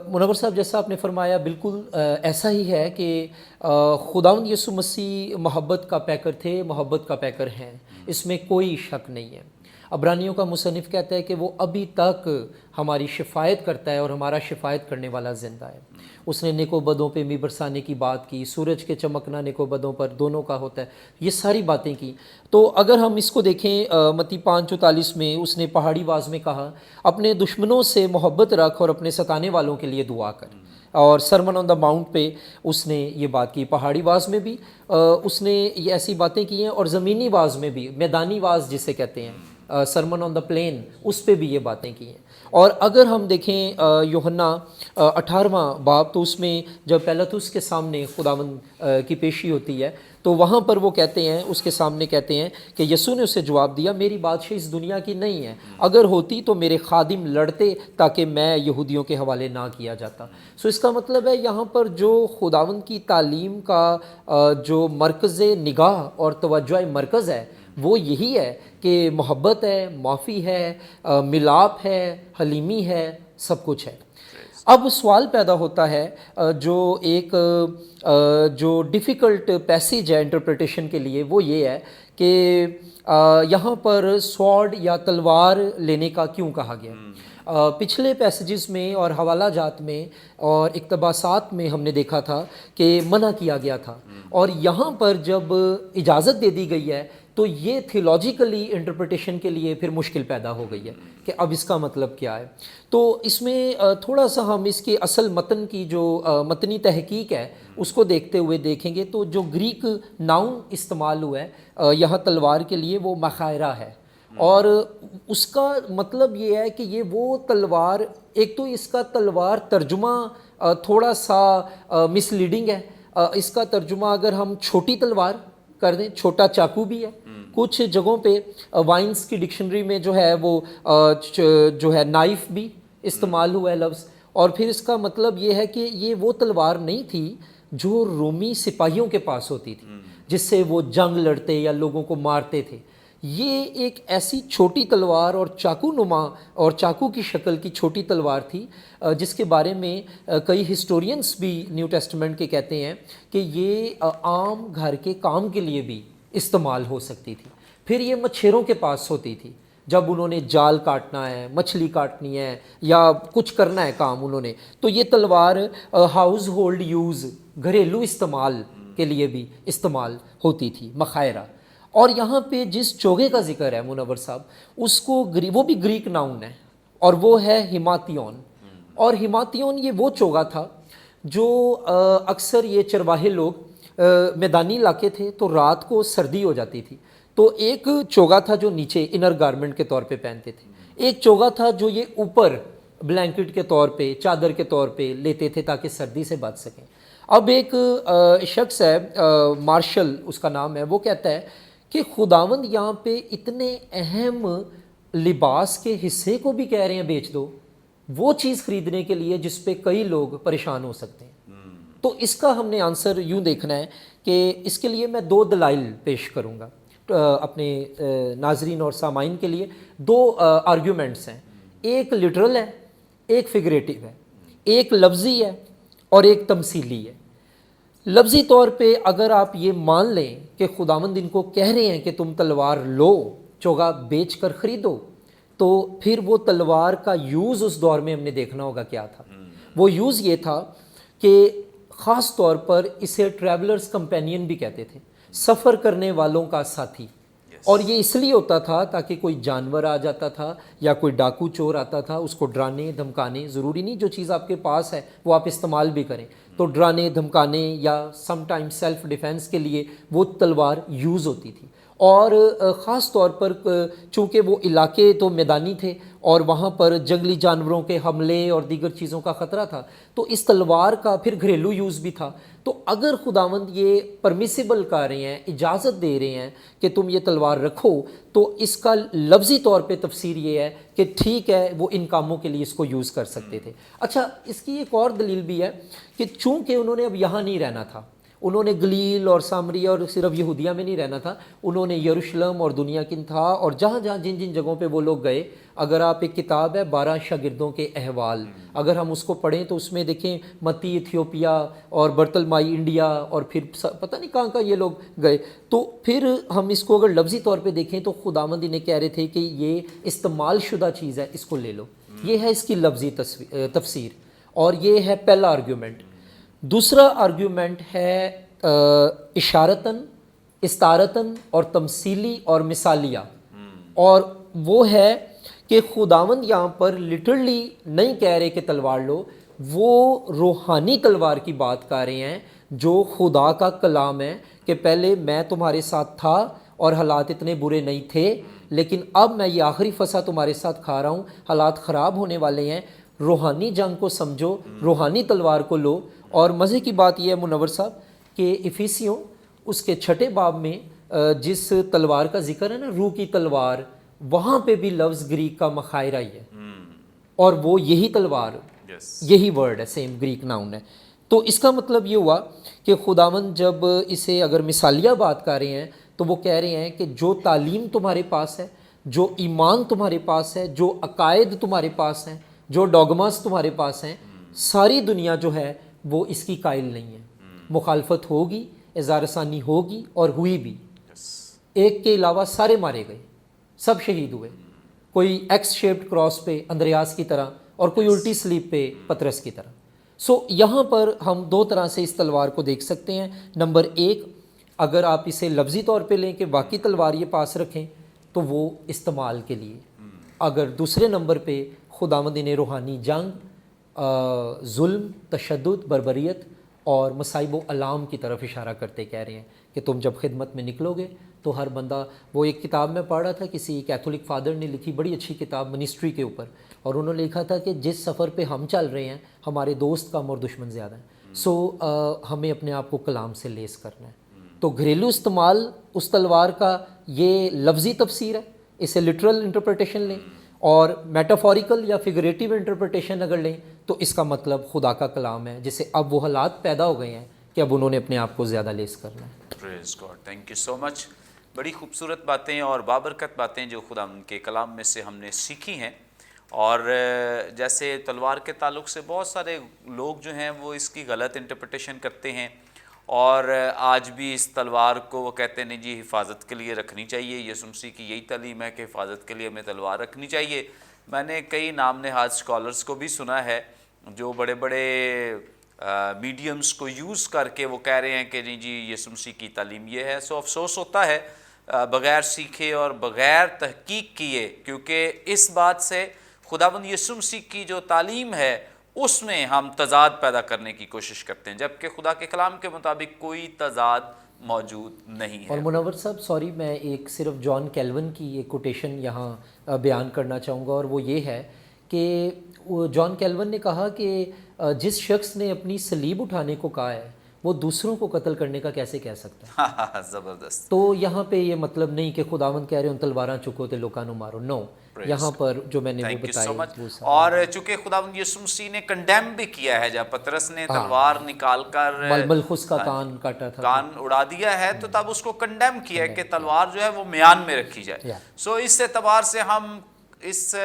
منور صاحب جیسا آپ نے فرمایا بالکل ایسا ہی ہے کہ خداوند یسوع مسیح محبت کا پیکر تھے، محبت کا پیکر ہیں، اس میں کوئی شک نہیں ہے۔ عبرانیوں کا مصنف کہتا ہے کہ وہ ابھی تک ہماری شفایت کرتا ہے اور ہمارا شفایت کرنے والا زندہ ہے۔ اس نے نیک و بدوں پہ می برسانے کی بات کی، سورج کے چمکنا نیک و بدوں پر دونوں کا ہوتا ہے، یہ ساری باتیں کی۔ تو اگر ہم اس کو دیکھیں متی 5:44 میں اس نے پہاڑی آواز میں کہا اپنے دشمنوں سے محبت رکھ اور اپنے ستانے والوں کے لیے دعا کر، اور سرمن آن دا ماؤنٹ پہ اس نے یہ بات کی، پہاڑی آواز میں بھی اس نے یہ ایسی باتیں کی ہیں، اور زمینی آواز میں بھی، میدانی آواز جسے کہتے ہیں، سرمن آن دا پلین، اس پہ بھی یہ باتیں کی ہیں۔ اور اگر ہم دیکھیں یوحنا 18واں باب، تو اس میں جب پیلاطس کے سامنے خداوند کی پیشی ہوتی ہے تو وہاں پر وہ کہتے ہیں، اس کے سامنے کہتے ہیں کہ یسوع نے اسے جواب دیا میری بادشاہی اس دنیا کی نہیں ہے، اگر ہوتی تو میرے خادم لڑتے تاکہ میں یہودیوں کے حوالے نہ کیا جاتا۔ سو اس کا مطلب ہے یہاں پر جو خداوند کی تعلیم کا جو مرکز نگاہ اور توجہ مرکز ہے وہ یہی ہے کہ محبت ہے، معافی ہے، ملاپ ہے، حلیمی ہے، سب کچھ ہے۔ اب سوال پیدا ہوتا ہے جو ایک جو ڈیفیکلٹ پیسیج ہے انٹرپریٹیشن کے لیے، وہ یہ ہے کہ یہاں پر سوارڈ یا تلوار لینے کا کیوں کہا گیا؟ پچھلے پیسیجز میں اور حوالہ جات میں اور اقتباسات میں ہم نے دیکھا تھا کہ منع کیا گیا تھا، اور یہاں پر جب اجازت دے دی گئی ہے تو یہ تھیولوجیکلی انٹرپریٹیشن کے لیے پھر مشکل پیدا ہو گئی ہے کہ اب اس کا مطلب کیا ہے۔ تو اس میں تھوڑا سا ہم اس کے اصل متن کی جو متنی تحقیق ہے اس کو دیکھتے ہوئے دیکھیں گے تو جو گریک ناؤن استعمال ہوا ہے یہاں تلوار کے لیے وہ مخائرہ ہے، اور اس کا مطلب یہ ہے کہ یہ وہ تلوار، ایک تو اس کا تلوار ترجمہ تھوڑا سا مس لیڈنگ ہے، اس کا ترجمہ اگر ہم چھوٹی تلوار کر دیں، چھوٹا چاقو بھی ہے، کچھ جگہوں پہ وائنس کی ڈکشنری میں جو ہے وہ جو ہے نائف بھی استعمال ہوا ہے لفظ، اور پھر اس کا مطلب یہ ہے کہ یہ وہ تلوار نہیں تھی جو رومی سپاہیوں کے پاس ہوتی تھی جس سے وہ جنگ لڑتے یا لوگوں کو مارتے تھے۔ یہ ایک ایسی چھوٹی تلوار اور چاقو نما اور چاقو کی شکل کی چھوٹی تلوار تھی جس کے بارے میں کئی ہسٹورینز بھی نیو ٹیسٹمنٹ کے کہتے ہیں کہ یہ عام گھر کے کام کے لیے بھی استعمال ہو سکتی تھی۔ پھر یہ مچھیروں کے پاس ہوتی تھی جب انہوں نے جال کاٹنا ہے، مچھلی کاٹنی ہے یا کچھ کرنا ہے کام انہوں نے، تو یہ تلوار ہاؤس ہولڈ یوز، گھریلو استعمال کے لیے بھی استعمال ہوتی تھی، مخائرہ۔ اور یہاں پہ جس چوگے کا ذکر ہے منور صاحب، اس کو وہ بھی گریک ناؤن ہے، اور وہ ہے ہیماتیون، اور ہیماتیون یہ وہ چوگا تھا جو اکثر یہ چرواہے لوگ میدانی علاقے تھے تو رات کو سردی ہو جاتی تھی، تو ایک چوگا تھا جو نیچے انر گارمنٹ کے طور پہ پہنتے تھے، ایک چوگا تھا جو یہ اوپر بلینکٹ کے طور پہ، چادر کے طور پہ لیتے تھے تاکہ سردی سے بچ سکیں۔ اب ایک شخص ہے مارشل اس کا نام ہے، وہ کہتا ہے کہ خداوند یہاں پہ اتنے اہم لباس کے حصے کو بھی کہہ رہے ہیں بیچ دو، وہ چیز خریدنے کے لیے جس پہ کئی لوگ پریشان ہو سکتے ہیں۔ تو اس کا ہم نے آنسر یوں دیکھنا ہے کہ اس کے لیے میں 2 دلائل پیش کروں گا اپنے ناظرین اور سامعین کے لیے۔ 2 آرگیومنٹس ہیں، ایک لٹرل ہے، ایک فگریٹو ہے، ایک لفظی ہے اور ایک تمثیلی ہے۔ لفظی طور پہ اگر آپ یہ مان لیں کہ خداوند ان کو کہہ رہے ہیں کہ تم تلوار لو، چوگا بیچ کر خریدو، تو پھر وہ تلوار کا یوز اس دور میں ہم نے دیکھنا ہوگا کیا تھا۔ وہ یوز یہ تھا کہ خاص طور پر اسے ٹریولرز کمپینین بھی کہتے تھے، سفر کرنے والوں کا ساتھی، اور یہ اس لیے ہوتا تھا تاکہ کوئی جانور آ جاتا تھا یا کوئی ڈاکو چور آتا تھا، اس کو ڈرانے دھمکانے، ضروری نہیں جو چیز آپ کے پاس ہے وہ آپ استعمال بھی کریں، تو ڈرانے دھمکانے یا سم ٹائم سیلف ڈیفینس کے لیے وہ تلوار یوز ہوتی تھی۔ اور خاص طور پر چونکہ وہ علاقے تو میدانی تھے اور وہاں پر جنگلی جانوروں کے حملے اور دیگر چیزوں کا خطرہ تھا، تو اس تلوار کا پھر گھریلو یوز بھی تھا۔ تو اگر خداوند یہ پرمیسیبل کر رہے ہیں، اجازت دے رہے ہیں کہ تم یہ تلوار رکھو، تو اس کا لفظی طور پہ تفسیر یہ ہے کہ ٹھیک ہے وہ ان کاموں کے لیے اس کو یوز کر سکتے تھے۔ اچھا، اس کی ایک اور دلیل بھی ہے کہ چونکہ انہوں نے اب یہاں نہیں رہنا تھا، انہوں نے گلیل اور سامریہ اور صرف یہودیہ میں نہیں رہنا تھا، انہوں نے یروشلم اور دنیا کی انتہا اور جہاں جہاں جن جن جگہوں پہ وہ لوگ گئے. اگر آپ ایک کتاب ہے 12 شاگردوں کے احوال، اگر ہم اس کو پڑھیں تو اس میں دیکھیں متی ایتھیوپیا اور برتلمائی انڈیا اور پھر پتہ نہیں کہاں کہاں یہ لوگ گئے. تو پھر ہم اس کو اگر لفظی طور پہ دیکھیں تو خداوند انہیں کہہ رہے تھے کہ یہ استعمال شدہ چیز ہے، اس کو لے لو. یہ ہے اس کی لفظی تفسیر، اور یہ ہے پہلا آرگیومنٹ. دوسرا آرگیومنٹ ہے اشارتاً، استارتاً اور تمثیلی اور مثالیہ، اور وہ ہے کہ خداوند یہاں پر لٹرلی نہیں کہہ رہے کہ تلوار لو، وہ روحانی تلوار کی بات کر رہے ہیں جو خدا کا کلام ہے کہ پہلے میں تمہارے ساتھ تھا اور حالات اتنے برے نہیں تھے، لیکن اب میں یہ آخری فصح تمہارے ساتھ کھا رہا ہوں، حالات خراب ہونے والے ہیں. روحانی جنگ کو سمجھو، روحانی تلوار کو لو. اور مزے کی بات یہ ہے منور صاحب کہ افیسیوں اس کے 6 باب میں جس تلوار کا ذکر ہے نا، روح کی تلوار، وہاں پہ بھی لفظ گریک کا مخائرہ ہی ہے، اور وہ یہی تلوار، یہی ورڈ ہے، سیم گریک ناؤن ہے. تو اس کا مطلب یہ ہوا کہ خداوند جب اسے اگر مثالیہ بات کر رہے ہیں تو وہ کہہ رہے ہیں کہ جو تعلیم تمہارے پاس ہے، جو ایمان تمہارے پاس ہے، جو عقائد تمہارے پاس ہیں، جو ڈوگماز تمہارے پاس ہیں، ساری دنیا جو ہے وہ اس کی قائل نہیں ہے. مخالفت ہوگی، اظہار ثانی ہوگی، اور ہوئی بھی. ایک کے علاوہ سارے مارے گئے، سب شہید ہوئے، کوئی ایکس شیپڈ کراس پہ اندریاس کی طرح اور کوئی الٹی سلیپ پہ پترس کی طرح. سو یہاں پر ہم 2 طرح سے اس تلوار کو دیکھ سکتے ہیں. نمبر 1، اگر آپ اسے لفظی طور پہ لیں کہ واقعی تلوار یہ پاس رکھیں تو وہ استعمال کے لیے. اگر دوسرے نمبر پہ خداوند نے روحانی جنگ، ظلم، تشدد، بربریت اور مصائب و علام کی طرف اشارہ کرتے کہہ رہے ہیں کہ تم جب خدمت میں نکلو گے تو ہر بندہ، وہ ایک کتاب میں پڑھ رہا تھا، کسی کیتھولک فادر نے لکھی، بڑی اچھی کتاب منسٹری کے اوپر، اور انہوں نے لکھا تھا کہ جس سفر پہ ہم چل رہے ہیں ہمارے دوست کم اور دشمن زیادہ ہیں. سو ہمیں اپنے آپ کو کلام سے لیس کرنا ہے. تو گھریلو استعمال اس تلوار کا یہ لفظی تفسیر ہے، اسے لٹرل انٹرپریٹیشن لیں، اور میٹافوریکل یا فگریٹیو انٹرپریٹیشن اگر لیں تو اس کا مطلب خدا کا کلام ہے، جسے اب وہ حالات پیدا ہو گئے ہیں کہ اب انہوں نے اپنے آپ کو زیادہ لیس کرنا ہے. پریز گاڈ، تھینک یو سو مچ. بڑی خوبصورت باتیں اور بابرکت باتیں جو خدا ان کے کلام میں سے ہم نے سیکھی ہیں. اور جیسے تلوار کے تعلق سے بہت سارے لوگ جو ہیں وہ اس کی غلط انٹرپریٹیشن کرتے ہیں، اور آج بھی اس تلوار کو وہ کہتے ہیں نہیں جی حفاظت کے لیے رکھنی چاہیے. یسوع مسیح کی یہی تعلیم ہے کہ حفاظت کے لیے ہمیں تلوار رکھنی چاہیے. میں نے کئی نام نہاد اسکالرس کو بھی سنا ہے جو بڑے بڑے میڈیمز کو یوز کر کے وہ کہہ رہے ہیں کہ نہیں جی یسوع مسیح کی تعلیم یہ ہے. سو افسوس ہوتا ہے بغیر سیکھے اور بغیر تحقیق کیے، کیونکہ اس بات سے خداوند یسوع مسیح کی جو تعلیم ہے اس میں ہم تضاد پیدا کرنے کی کوشش کرتے ہیں، جبکہ خدا کے کلام کے مطابق کوئی تضاد موجود نہیں ہے. اور منور صاحب سوری، میں ایک صرف جان کیلون کی ایک کوٹیشن یہاں بیان کرنا چاہوں گا، اور وہ یہ ہے کہ جان کیلون نے کہا کہ جس شخص نے اپنی صلیب اٹھانے کو کہا ہے وہ دوسروں کو قتل کرنے کا کیسے کہہ سکتا ہے؟ زبردست. تو یہاں پہ یہ مطلب نہیں کہ خداوند کہہ رہے ہیں ان تلواراں چکو تے لوکاں نو مارو، نو. یہاں پر جو میں نے وہ بتایا، اور چونکہ خداوند یسوع مسیح نے کنڈیم بھی کیا ہے، جب پطرس نے تلوار نکال کر ملخص کا کان کاٹا تھا، کان اڑا دیا ہے، تو تب اس کو کنڈیم کیا ہے کہ تلوار جو ہے وہ میان میں رکھی جائے. سو اس اعتبار سے ہم اس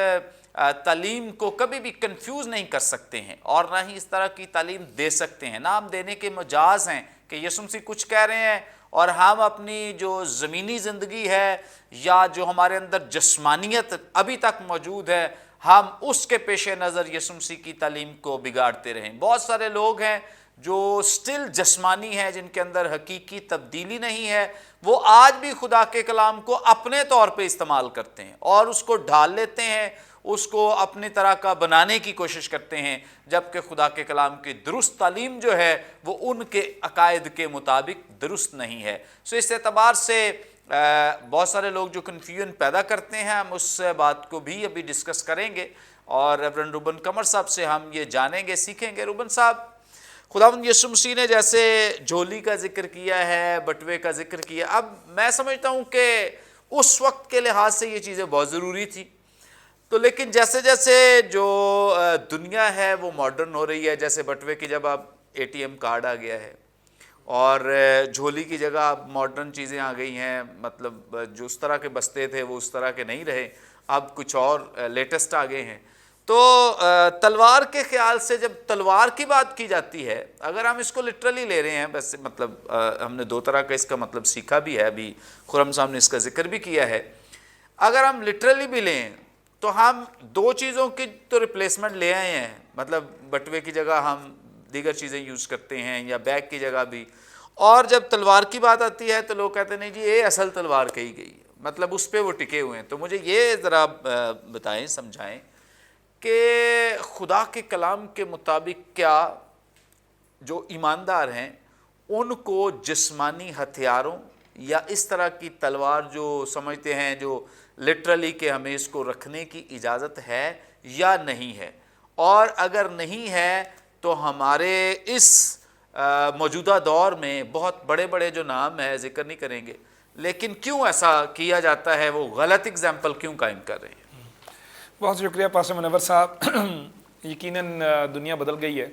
تعلیم کو کبھی بھی کنفیوز نہیں کر سکتے ہیں، اور نہ ہی اس طرح کی تعلیم دے سکتے ہیں. نام دینے کے مجاز ہیں کہ یسوع مسیح کچھ کہہ رہے ہیں اور ہم اپنی جو زمینی زندگی ہے یا جو ہمارے اندر جسمانیت ابھی تک موجود ہے، ہم اس کے پیش نظر یسوع مسیح کی تعلیم کو بگاڑتے رہیں. بہت سارے لوگ ہیں جو سٹل جسمانی ہیں، جن کے اندر حقیقی تبدیلی نہیں ہے، وہ آج بھی خدا کے کلام کو اپنے طور پہ استعمال کرتے ہیں اور اس کو ڈھال لیتے ہیں، اس کو اپنی طرح کا بنانے کی کوشش کرتے ہیں، جبکہ خدا کے کلام کی درست تعلیم جو ہے وہ ان کے عقائد کے مطابق درست نہیں ہے. سو اس اعتبار سے بہت سارے لوگ جو کنفیوژن پیدا کرتے ہیں، ہم اس بات کو بھی ابھی ڈسکس کریں گے، اور ریورنڈ روبن قمر صاحب سے ہم یہ جانیں گے، سیکھیں گے. روبن صاحب، خداوند یسوع مسیح نے جیسے جھولی کا ذکر کیا ہے، بٹوے کا ذکر کیا، اب میں سمجھتا ہوں کہ اس وقت کے لحاظ سے یہ چیزیں بہت ضروری تھی. تو لیکن جیسے جیسے جو دنیا ہے وہ ماڈرن ہو رہی ہے، جیسے بٹوے کی جب اب ATM کارڈ آ گیا ہے، اور جھولی کی جگہ اب ماڈرن چیزیں آ گئی ہیں، مطلب جو اس طرح کے بستے تھے وہ اس طرح کے نہیں رہے، اب کچھ اور لیٹسٹ آ گئے ہیں۔ تو تلوار کے خیال سے جب تلوار کی بات کی جاتی ہے، اگر ہم اس کو لٹرلی لے رہے ہیں، بس مطلب ہم نے دو طرح کا اس کا مطلب سیکھا بھی ہے، ابھی خرم صاحب نے اس کا ذکر بھی کیا ہے، اگر ہم لٹرلی بھی لیں تو ہم دو چیزوں کی تو ریپلیسمنٹ لے آئے ہیں، مطلب بٹوے کی جگہ ہم دیگر چیزیں یوز کرتے ہیں یا بیگ کی جگہ بھی، اور جب تلوار کی بات آتی ہے تو لوگ کہتے ہیں نہیں جی یہ اصل تلوار کہی گئی ہے، مطلب اس پہ وہ ٹکے ہوئے ہیں۔ تو مجھے یہ ذرا بتائیں، سمجھائیں کہ خدا کے کلام کے مطابق کیا جو ایماندار ہیں ان کو جسمانی ہتھیاروں یا اس طرح کی تلوار جو سمجھتے ہیں جو لٹرلی کہ ہمیں اس کو رکھنے کی اجازت ہے یا نہیں ہے، اور اگر نہیں ہے تو ہمارے اس موجودہ دور میں بہت بڑے بڑے جو نام ہیں ذکر نہیں کریں گے، لیکن کیوں ایسا کیا جاتا ہے، وہ غلط اگزامپل کیوں قائم کر رہے ہیں؟ بہت شکریہ پاسٹر منور صاحب۔ یقیناً دنیا بدل گئی ہے،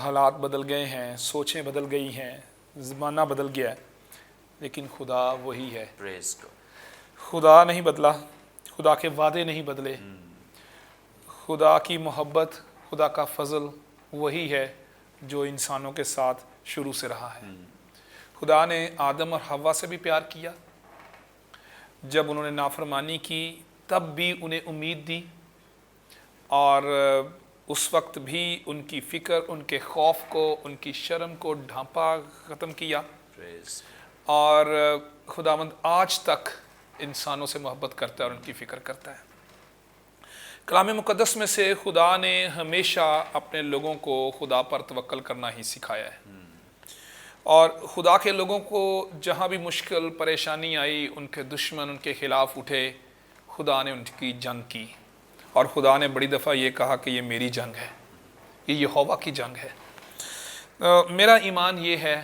حالات بدل گئے ہیں، سوچیں بدل گئی ہیں، زمانہ بدل گیا ہے، لیکن خدا وہی ہے۔ پریز گاڈ۔ خدا نہیں بدلا، خدا کے وعدے نہیں بدلے، خدا کی محبت، خدا کا فضل وہی ہے جو انسانوں کے ساتھ شروع سے رہا ہے۔ خدا نے آدم اور حوا سے بھی پیار کیا، جب انہوں نے نافرمانی کی تب بھی انہیں امید دی، اور اس وقت بھی ان کی فکر، ان کے خوف کو، ان کی شرم کو ڈھانپا، ختم کیا، اور خداوند آج تک انسانوں سے محبت کرتا ہے اور ان کی فکر کرتا ہے۔ کلام مقدس میں سے خدا نے ہمیشہ اپنے لوگوں کو خدا پر توکل کرنا ہی سکھایا ہے، اور خدا کے لوگوں کو جہاں بھی مشکل پریشانی آئی، ان کے دشمن ان کے خلاف اٹھے، خدا نے ان کی جنگ کی، اور خدا نے بڑی دفعہ یہ کہا کہ یہ میری جنگ ہے، یہ یہوہ کی جنگ ہے۔ میرا ایمان یہ ہے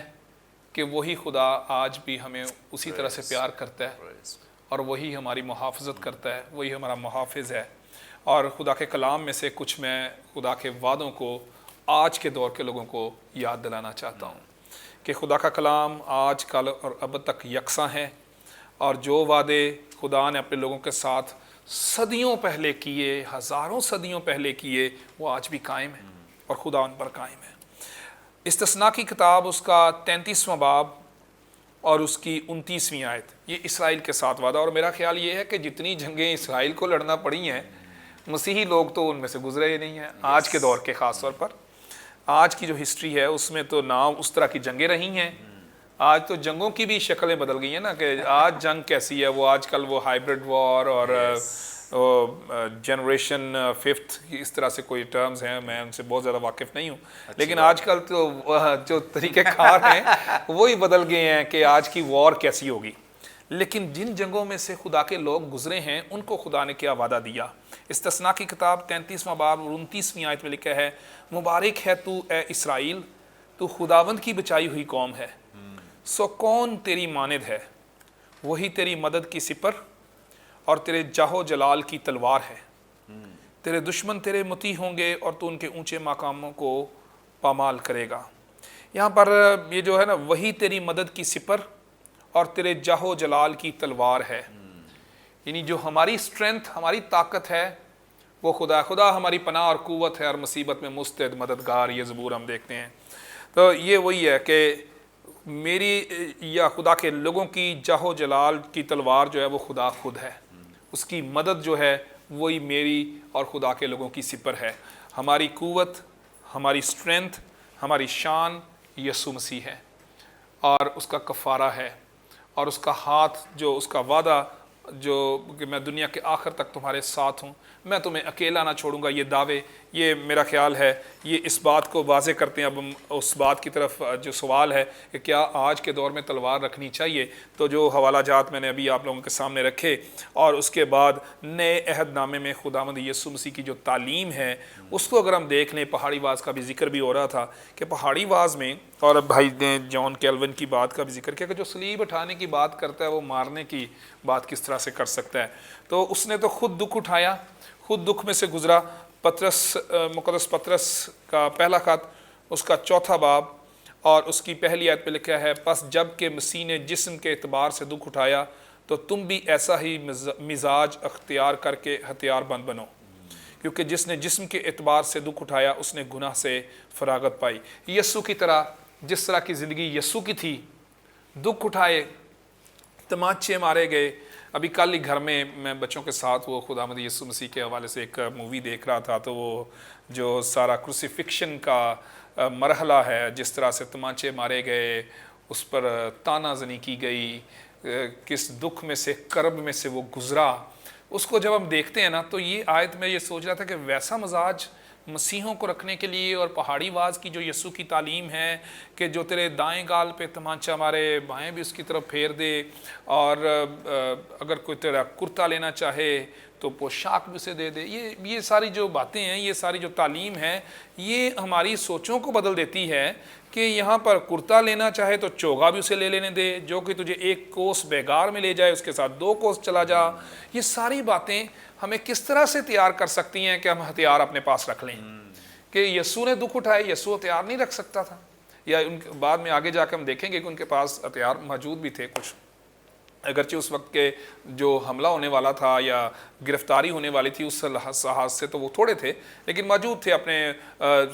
کہ وہی خدا آج بھی ہمیں اسی طرح سے پیار کرتا ہے، اور وہی ہماری محافظت کرتا ہے، وہی ہمارا محافظ ہے۔ اور خدا کے کلام میں سے کچھ میں خدا کے وعدوں کو آج کے دور کے لوگوں کو یاد دلانا چاہتا ہوں کہ خدا کا کلام آج کل اور اب تک یکساں ہے، اور جو وعدے خدا نے اپنے لوگوں کے ساتھ صدیوں پہلے کیے، ہزاروں صدیوں پہلے کیے، وہ آج بھی قائم ہیں، اور خدا ان پر قائم ہے۔ استثناء کی کتاب اس کا 33واں باب اور اس کی 29ویں آیت، یہ اسرائیل کے ساتھ وعدہ، اور میرا خیال یہ ہے کہ جتنی جنگیں اسرائیل کو لڑنا پڑی ہیں، مسیحی لوگ تو ان میں سے گزرے ہی نہیں ہیں، آج کے دور کے خاص طور پر۔ آج کی جو ہسٹری ہے اس میں تو نہ اس طرح کی جنگیں رہی ہیں، آج تو جنگوں کی بھی شکلیں بدل گئی ہیں نا، کہ آج جنگ کیسی ہے، وہ آج کل وہ ہائیبرڈ وار اور جنریشن 5 اس طرح سے کوئی ٹرمز ہیں، میں ان سے بہت زیادہ واقف نہیں ہوں، لیکن آج کل تو جو طریقہ کار ہیں وہی بدل گئے ہیں کہ آج کی وار کیسی ہوگی۔ لیکن جن جنگوں میں سے خدا کے لوگ گزرے ہیں ان کو خدا نے کیا وعدہ دیا۔ استثناء کی کتاب 33واں باب اور 29ویں آیت میں لکھا ہے، مبارک ہے تو اے اسرائیل، تو خداوند کی بچائی ہوئی قوم ہے، سو کون تیری مانند ہے، وہی تیری مدد کی سپر اور تیرے جاہ و جلال کی تلوار ہے، تیرے دشمن تیرے مطیع ہوں گے اور تو ان کے اونچے مقاموں کو پامال کرے گا۔ یہاں پر یہ جو ہے نا، وہی تیری مدد کی سپر اور تیرے جاہ و جلال کی تلوار ہے، یعنی جو ہماری سٹرینتھ، ہماری طاقت ہے وہ خدا ہماری پناہ اور قوت ہے، اور مصیبت میں مستعد مددگار، یہ زبور ہم دیکھتے ہیں۔ تو یہ وہی ہے کہ میری یا خدا کے لوگوں کی جاہ و جلال کی تلوار جو ہے وہ خدا خود ہے، اس کی مدد جو ہے وہی میری اور خدا کے لوگوں کی سپر ہے۔ ہماری قوت، ہماری سٹرینتھ، ہماری شان یسوع مسیح ہے، اور اس کا کفارہ ہے، اور اس کا ہاتھ جو اس کا وعدہ جو کہ میں دنیا کے آخر تک تمہارے ساتھ ہوں، میں تمہیں اکیلا نہ چھوڑوں گا، یہ دعوے، یہ میرا خیال ہے یہ اس بات کو واضح کرتے ہیں۔ اب ہم اس بات کی طرف جو سوال ہے کہ کیا آج کے دور میں تلوار رکھنی چاہیے، تو جو حوالہ جات میں نے ابھی آپ لوگوں کے سامنے رکھے، اور اس کے بعد نئے عہد نامے میں خداوند یسوع مسیح کی جو تعلیم ہے اس کو اگر ہم دیکھ لیں، پہاڑی واز کا بھی ذکر بھی ہو رہا تھا کہ پہاڑی واز میں، اور اب بھائی نے جان کیلون کی بات کا بھی ذکر کیا کہ جو صلیب اٹھانے کی بات کرتا ہے وہ مارنے کی بات کس طرح سے کر سکتا ہے۔ تو اس نے تو خود دکھ اٹھایا، خود دکھ میں سے مقدس پطرس کا پہلا خط اس کا 4واں باب اور اس کی پہلی آیت پہ لکھا ہے پس جب کہ مسیح نے جسم کے اعتبار سے دکھ اٹھایا تو تم بھی ایسا ہی مزاج اختیار کر کے ہتھیار بند بنو، کیونکہ جس نے جسم کے اعتبار سے دکھ اٹھایا اس نے گناہ سے فراغت پائی۔ یسوع کی طرح، جس طرح کی زندگی یسوع کی تھی، دکھ اٹھائے، تمانچے مارے گئے۔ ابھی کل ہی گھر میں بچوں کے ساتھ وہ خداوند یسوع مسیح کے حوالے سے ایک مووی دیکھ رہا تھا، تو وہ جو سارا کروسیفکشن کا مرحلہ ہے، جس طرح سے تمانچے مارے گئے، اس پر تانا زنی کی گئی، کس دکھ میں سے، کرب میں سے وہ گزرا، اس کو جب ہم دیکھتے ہیں نا تو یہ آیت میں یہ سوچ رہا تھا کہ ویسا مزاج مسیحوں کو رکھنے کے لیے، اور پہاڑی واز کی جو یسوع کی تعلیم ہے کہ جو تیرے دائیں گال پہ تمانچہ مارے، بائیں بھی اس کی طرف پھیر دے، اور اگر کوئی تیرا کرتا لینا چاہے تو پوشاک بھی اسے دے دے، یہ ساری جو باتیں ہیں، یہ ساری جو تعلیم ہے، یہ ہماری سوچوں کو بدل دیتی ہے کہ یہاں پر کرتا لینا چاہے تو چوگا بھی اسے لے لینے دے، جو کہ تجھے 1 کوس بیگار میں لے جائے اس کے ساتھ 2 کوس چلا جا۔ یہ ساری باتیں ہمیں کس طرح سے تیار کر سکتی ہیں کہ ہم ہتھیار اپنے پاس رکھ لیں؟ کہ یسوع نے دکھ اٹھائے، یسوع ہتھیار نہیں رکھ سکتا تھا؟ یا ان بعد میں آگے جا کے ہم دیکھیں گے کہ ان کے پاس ہتھیار موجود بھی تھے کچھ، اگرچہ اس وقت کے جو حملہ ہونے والا تھا یا گرفتاری ہونے والی تھی اس لحاظ سے تو وہ تھوڑے تھے، لیکن موجود تھے۔ اپنے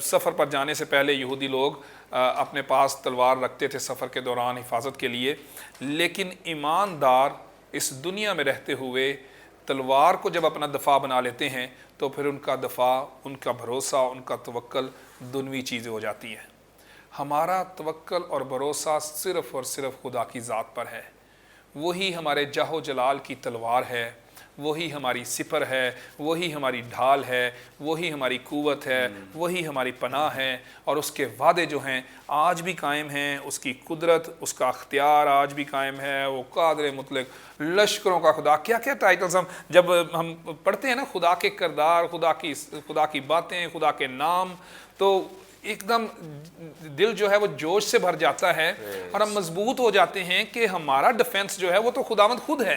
سفر پر جانے سے پہلے یہودی لوگ اپنے پاس تلوار رکھتے تھے سفر کے دوران حفاظت کے لیے، لیکن ایماندار اس دنیا میں رہتے ہوئے تلوار کو جب اپنا دفاع بنا لیتے ہیں تو پھر ان کا دفاع، ان کا بھروسہ، ان کا توکل دنوی چیزیں ہو جاتی ہیں۔ ہمارا توکل اور بھروسہ صرف اور صرف خدا کی ذات پر ہے، وہی ہمارے جاہ و جلال کی تلوار ہے، وہی ہماری سپر ہے، وہی ہماری ڈھال ہے، وہی ہماری قوت ہے، وہی ہماری پناہ ہے، اور اس کے وعدے جو ہیں آج بھی قائم ہیں، اس کی قدرت، اس کا اختیار آج بھی قائم ہے۔ وہ قادر مطلق، لشکروں کا خدا، کیا کیا ٹائٹلز جب ہم پڑھتے ہیں نا، خدا کے کردار، خدا کی باتیں، خدا کے نام، تو ایک دم دل جو ہے وہ جوش سے بھر جاتا ہے، اور ہم مضبوط ہو جاتے ہیں کہ ہمارا ڈیفنس جو ہے وہ تو خداوند خود ہے،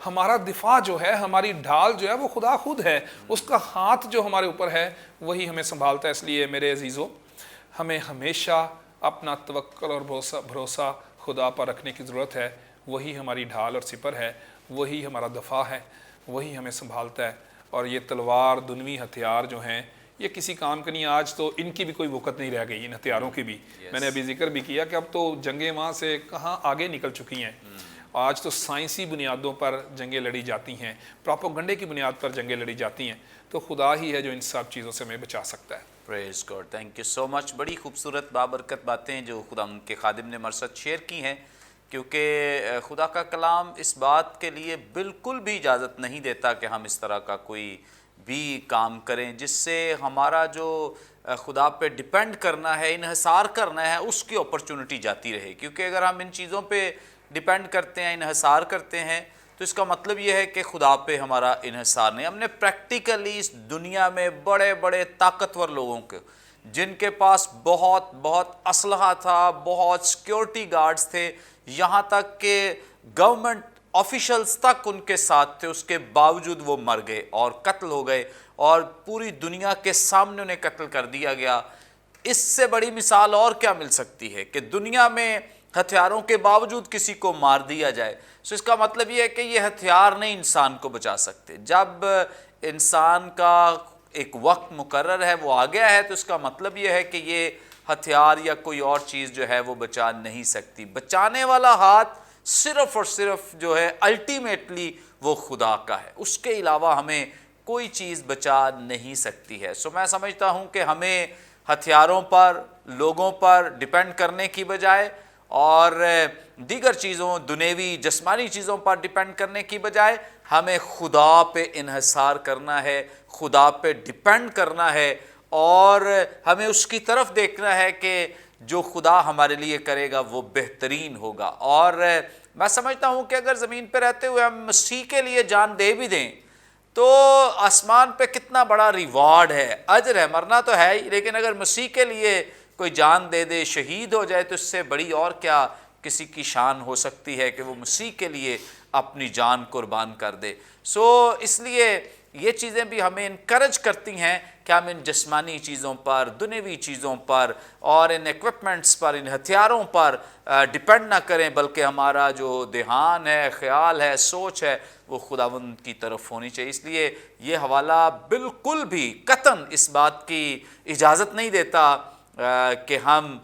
ہمارا دفاع جو ہے، ہماری ڈھال جو ہے وہ خدا خود ہے، اس کا ہاتھ جو ہمارے اوپر ہے وہی ہمیں سنبھالتا ہے۔ اس لیے میرے عزیزو، ہمیں ہمیشہ اپنا توکل اور بھروسہ خدا پر رکھنے کی ضرورت ہے۔ وہی ہماری ڈھال اور سپر ہے، وہی ہمارا دفاع ہے، وہی ہمیں سنبھالتا ہے۔ اور یہ تلوار، دنوی ہتھیار جو ہیں، یہ کسی کام کا نہیں۔ آج تو ان کی بھی کوئی وقت نہیں رہ گئی، ان ہتھیاروں کی بھی۔ میں نے ابھی ذکر بھی کیا کہ اب تو جنگیں وہاں سے کہاں آگے نکل چکی ہیں۔ آج تو سائنسی بنیادوں پر جنگیں لڑی جاتی ہیں، پروپیگنڈے کی بنیاد پر جنگیں لڑی جاتی ہیں، تو خدا ہی ہے جو ان سب چیزوں سے ہمیں بچا سکتا ہے۔ پریز گاڈ، تھینک یو سو مچ۔ بڑی خوبصورت بابرکت باتیں جو خدا ان کے خادم نے مرسد شیئر کی ہیں، کیونکہ خدا کا کلام اس بات کے لیے بالکل بھی اجازت نہیں دیتا کہ ہم اس طرح کا کوئی بھی کام کریں جس سے ہمارا جو خدا پہ ڈیپینڈ کرنا ہے، انحصار کرنا ہے، اس کی اپرچونٹی جاتی رہے۔ کیونکہ اگر ہم ان چیزوں پہ ڈیپینڈ کرتے ہیں، انحصار کرتے ہیں، تو اس کا مطلب یہ ہے کہ خدا پہ ہمارا انحصار نہیں۔ ہم نے پریکٹیکلی اس دنیا میں بڑے بڑے طاقتور لوگوں کے، جن کے پاس بہت بہت اسلحہ تھا، بہت سیکیورٹی گارڈز تھے، یہاں تک کہ گورنمنٹ آفیشلز تک ان کے ساتھ تھے، اس کے باوجود وہ مر گئے اور قتل ہو گئے، اور پوری دنیا کے سامنے انہیں قتل کر دیا گیا۔ اس سے بڑی مثال اور کیا مل سکتی ہے کہ دنیا میں ہتھیاروں کے باوجود کسی کو مار دیا جائے؟ سو اس کا مطلب یہ ہے کہ یہ ہتھیار نہیں انسان کو بچا سکتے۔ جب انسان کا ایک وقت مقرر ہے، وہ آ گیا ہے، تو اس کا مطلب یہ ہے کہ یہ ہتھیار یا کوئی اور چیز جو ہے وہ بچا نہیں سکتی۔ بچانے والا ہاتھ صرف اور صرف جو ہے الٹیمیٹلی وہ خدا کا ہے، اس کے علاوہ ہمیں کوئی چیز بچا نہیں سکتی ہے۔ سو میں سمجھتا ہوں کہ ہمیں ہتھیاروں پر، لوگوں پر ڈیپینڈ کرنے کی بجائے اور دیگر چیزوں، دنیوی جسمانی چیزوں پر ڈیپینڈ کرنے کی بجائے ہمیں خدا پہ انحصار کرنا ہے، خدا پہ ڈیپینڈ کرنا ہے، اور ہمیں اس کی طرف دیکھنا ہے کہ جو خدا ہمارے لیے کرے گا وہ بہترین ہوگا۔ اور میں سمجھتا ہوں کہ اگر زمین پہ رہتے ہوئے ہم مسیح کے لیے جان دے بھی دیں تو آسمان پہ کتنا بڑا ریوارڈ ہے، اجر ہے۔ مرنا تو ہے ہی، لیکن اگر مسیح کے لیے کوئی جان دے دے، شہید ہو جائے، تو اس سے بڑی اور کیا کسی کی شان ہو سکتی ہے کہ وہ مسیح کے لیے اپنی جان قربان کر دے۔ سو اس لیے یہ چیزیں بھی ہمیں انکریج کرتی ہیں کہ ہم ان جسمانی چیزوں پر، دنیوی چیزوں پر اور ان ایکوپمنٹس پر، ان ہتھیاروں پر ڈیپینڈ نہ کریں، بلکہ ہمارا جو دھیان ہے، خیال ہے، سوچ ہے، وہ خداوند کی طرف ہونی چاہیے۔ اس لیے یہ حوالہ بالکل بھی قطعاً اس بات کی اجازت نہیں دیتا کہ ہم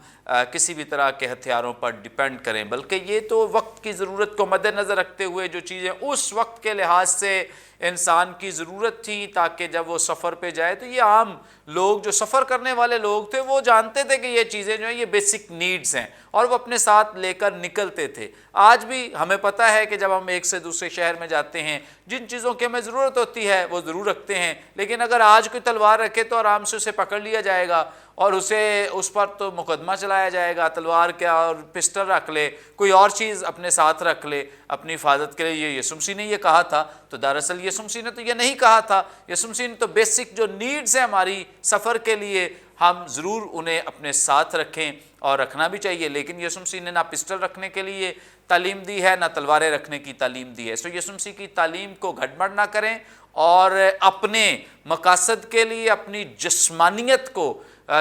کسی بھی طرح کے ہتھیاروں پر ڈیپینڈ کریں، بلکہ یہ تو وقت کی ضرورت کو مد نظر رکھتے ہوئے جو چیزیں اس وقت کے لحاظ سے انسان کی ضرورت تھی تاکہ جب وہ سفر پہ جائے تو یہ عام لوگ جو سفر کرنے والے لوگ تھے وہ جانتے تھے کہ یہ چیزیں جو ہیں یہ بیسک نیڈز ہیں اور وہ اپنے ساتھ لے کر نکلتے تھے۔ آج بھی ہمیں پتہ ہے کہ جب ہم ایک سے دوسرے شہر میں جاتے ہیں جن چیزوں کی ہمیں ضرورت ہوتی ہے وہ ضرور رکھتے ہیں، لیکن اگر آج کوئی تلوار رکھے تو آرام سے اسے پکڑ لیا جائے گا اور اس پر تو مقدمہ چلایا جائے گا۔ تلوار کیا اور پسٹل رکھ لے، کوئی اور چیز اپنے ساتھ رکھ لے اپنی حفاظت کے لیے، یہ یسوع مسیح نے یہ کہا تھا؟ تو دراصل یسوع مسیح نے تو یہ نہیں کہا تھا۔ یسوع مسیح نے تو بیسک جو نیڈز ہیں ہماری سفر کے لیے ہم ضرور انہیں اپنے ساتھ رکھیں اور رکھنا بھی چاہیے، لیکن یسوع مسیح نے نہ پسٹل رکھنے کے لیے تعلیم دی ہے نہ تلواریں رکھنے کی تعلیم دی ہے۔ سو یسوع مسیح کی تعلیم کو گھٹمڑ نہ کریں اور اپنے مقاصد کے لیے اپنی جسمانیت کو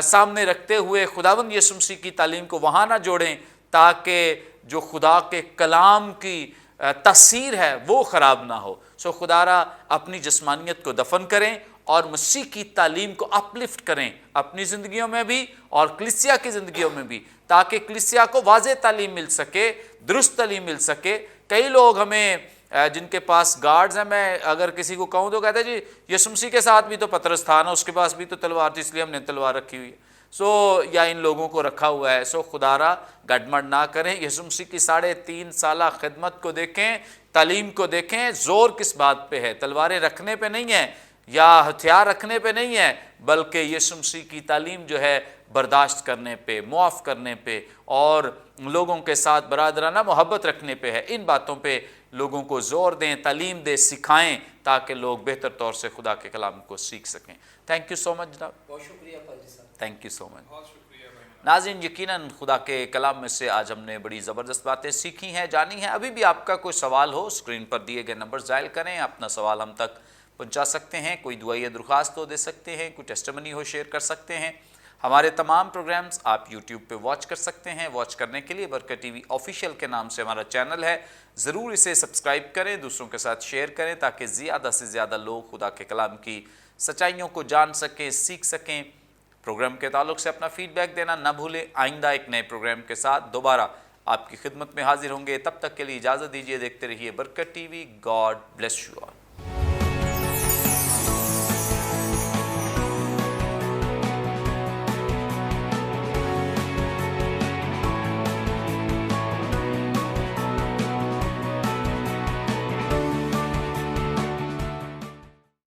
سامنے رکھتے ہوئے خداوند یسوع مسیح کی تعلیم کو وہاں نہ جوڑیں تاکہ جو خدا کے کلام کی تاثیر ہے وہ خراب نہ ہو۔ سو خدا را اپنی جسمانیت کو دفن کریں اور مسیح کی تعلیم کو اپلفٹ کریں اپنی زندگیوں میں بھی اور کلیسیا کی زندگیوں میں بھی، تاکہ کلیسیا کو واضح تعلیم مل سکے، درست تعلیم مل سکے۔ کئی لوگ ہمیں جن کے پاس گارڈز ہیں، میں اگر کسی کو کہوں تو کہتا ہے جی یسوع مسیح کے ساتھ بھی تو پطرس تھا نا، اس کے پاس بھی تو تلوار تھی اس لیے ہم نے تلوار رکھی ہوئی ہے، یا ان لوگوں کو رکھا ہوا ہے۔ خدا را گڑبڑ نہ کریں۔ یسوع مسیح کی 3.5 سالہ خدمت کو دیکھیں، تعلیم کو دیکھیں، زور کس بات پہ ہے؟ تلواریں رکھنے پہ نہیں ہے یا ہتھیار رکھنے پہ نہیں ہے، بلکہ یسوع مسیح کی تعلیم جو ہے برداشت کرنے پہ، معاف کرنے پہ اور لوگوں کے ساتھ برادرانہ محبت رکھنے پہ ہے۔ ان باتوں پہ لوگوں کو زور دیں، تعلیم دیں، سکھائیں تاکہ لوگ بہتر طور سے خدا کے کلام کو سیکھ سکیں۔ تھینک یو سو مچ جناب، بہت شکریہ پادری صاحب، تھینک یو سو مچ۔ ناظرین، یقیناً خدا کے کلام میں سے آج ہم نے بڑی زبردست باتیں سیکھی ہیں، جانی ہیں۔ ابھی بھی آپ کا کوئی سوال ہو، اسکرین پر دیے گئے نمبر ڈائل کریں، اپنا سوال ہم تک پہنچا سکتے ہیں، کوئی دعائیہ درخواست ہو دے سکتے ہیں، کوئی ٹیسٹمنی ہو شیئر کر سکتے ہیں۔ ہمارے تمام پروگرامز آپ یوٹیوب پہ واچ کر سکتے ہیں۔ واچ کرنے کے لیے برکت ٹی وی آفیشیل کے نام سے ہمارا چینل ہے، ضرور اسے سبسکرائب کریں، دوسروں کے ساتھ شیئر کریں تاکہ زیادہ سے زیادہ لوگ خدا کے کلام کی سچائیوں کو جان سکیں، سیکھ سکیں۔ پروگرام کے تعلق سے اپنا فیڈ بیک دینا نہ بھولیں۔ آئندہ ایک نئے پروگرام کے ساتھ دوبارہ آپ کی خدمت میں حاضر ہوں گے، تب تک کے لیے اجازت دیجیے۔ دیکھتے رہیے برکت T V. God bless you all.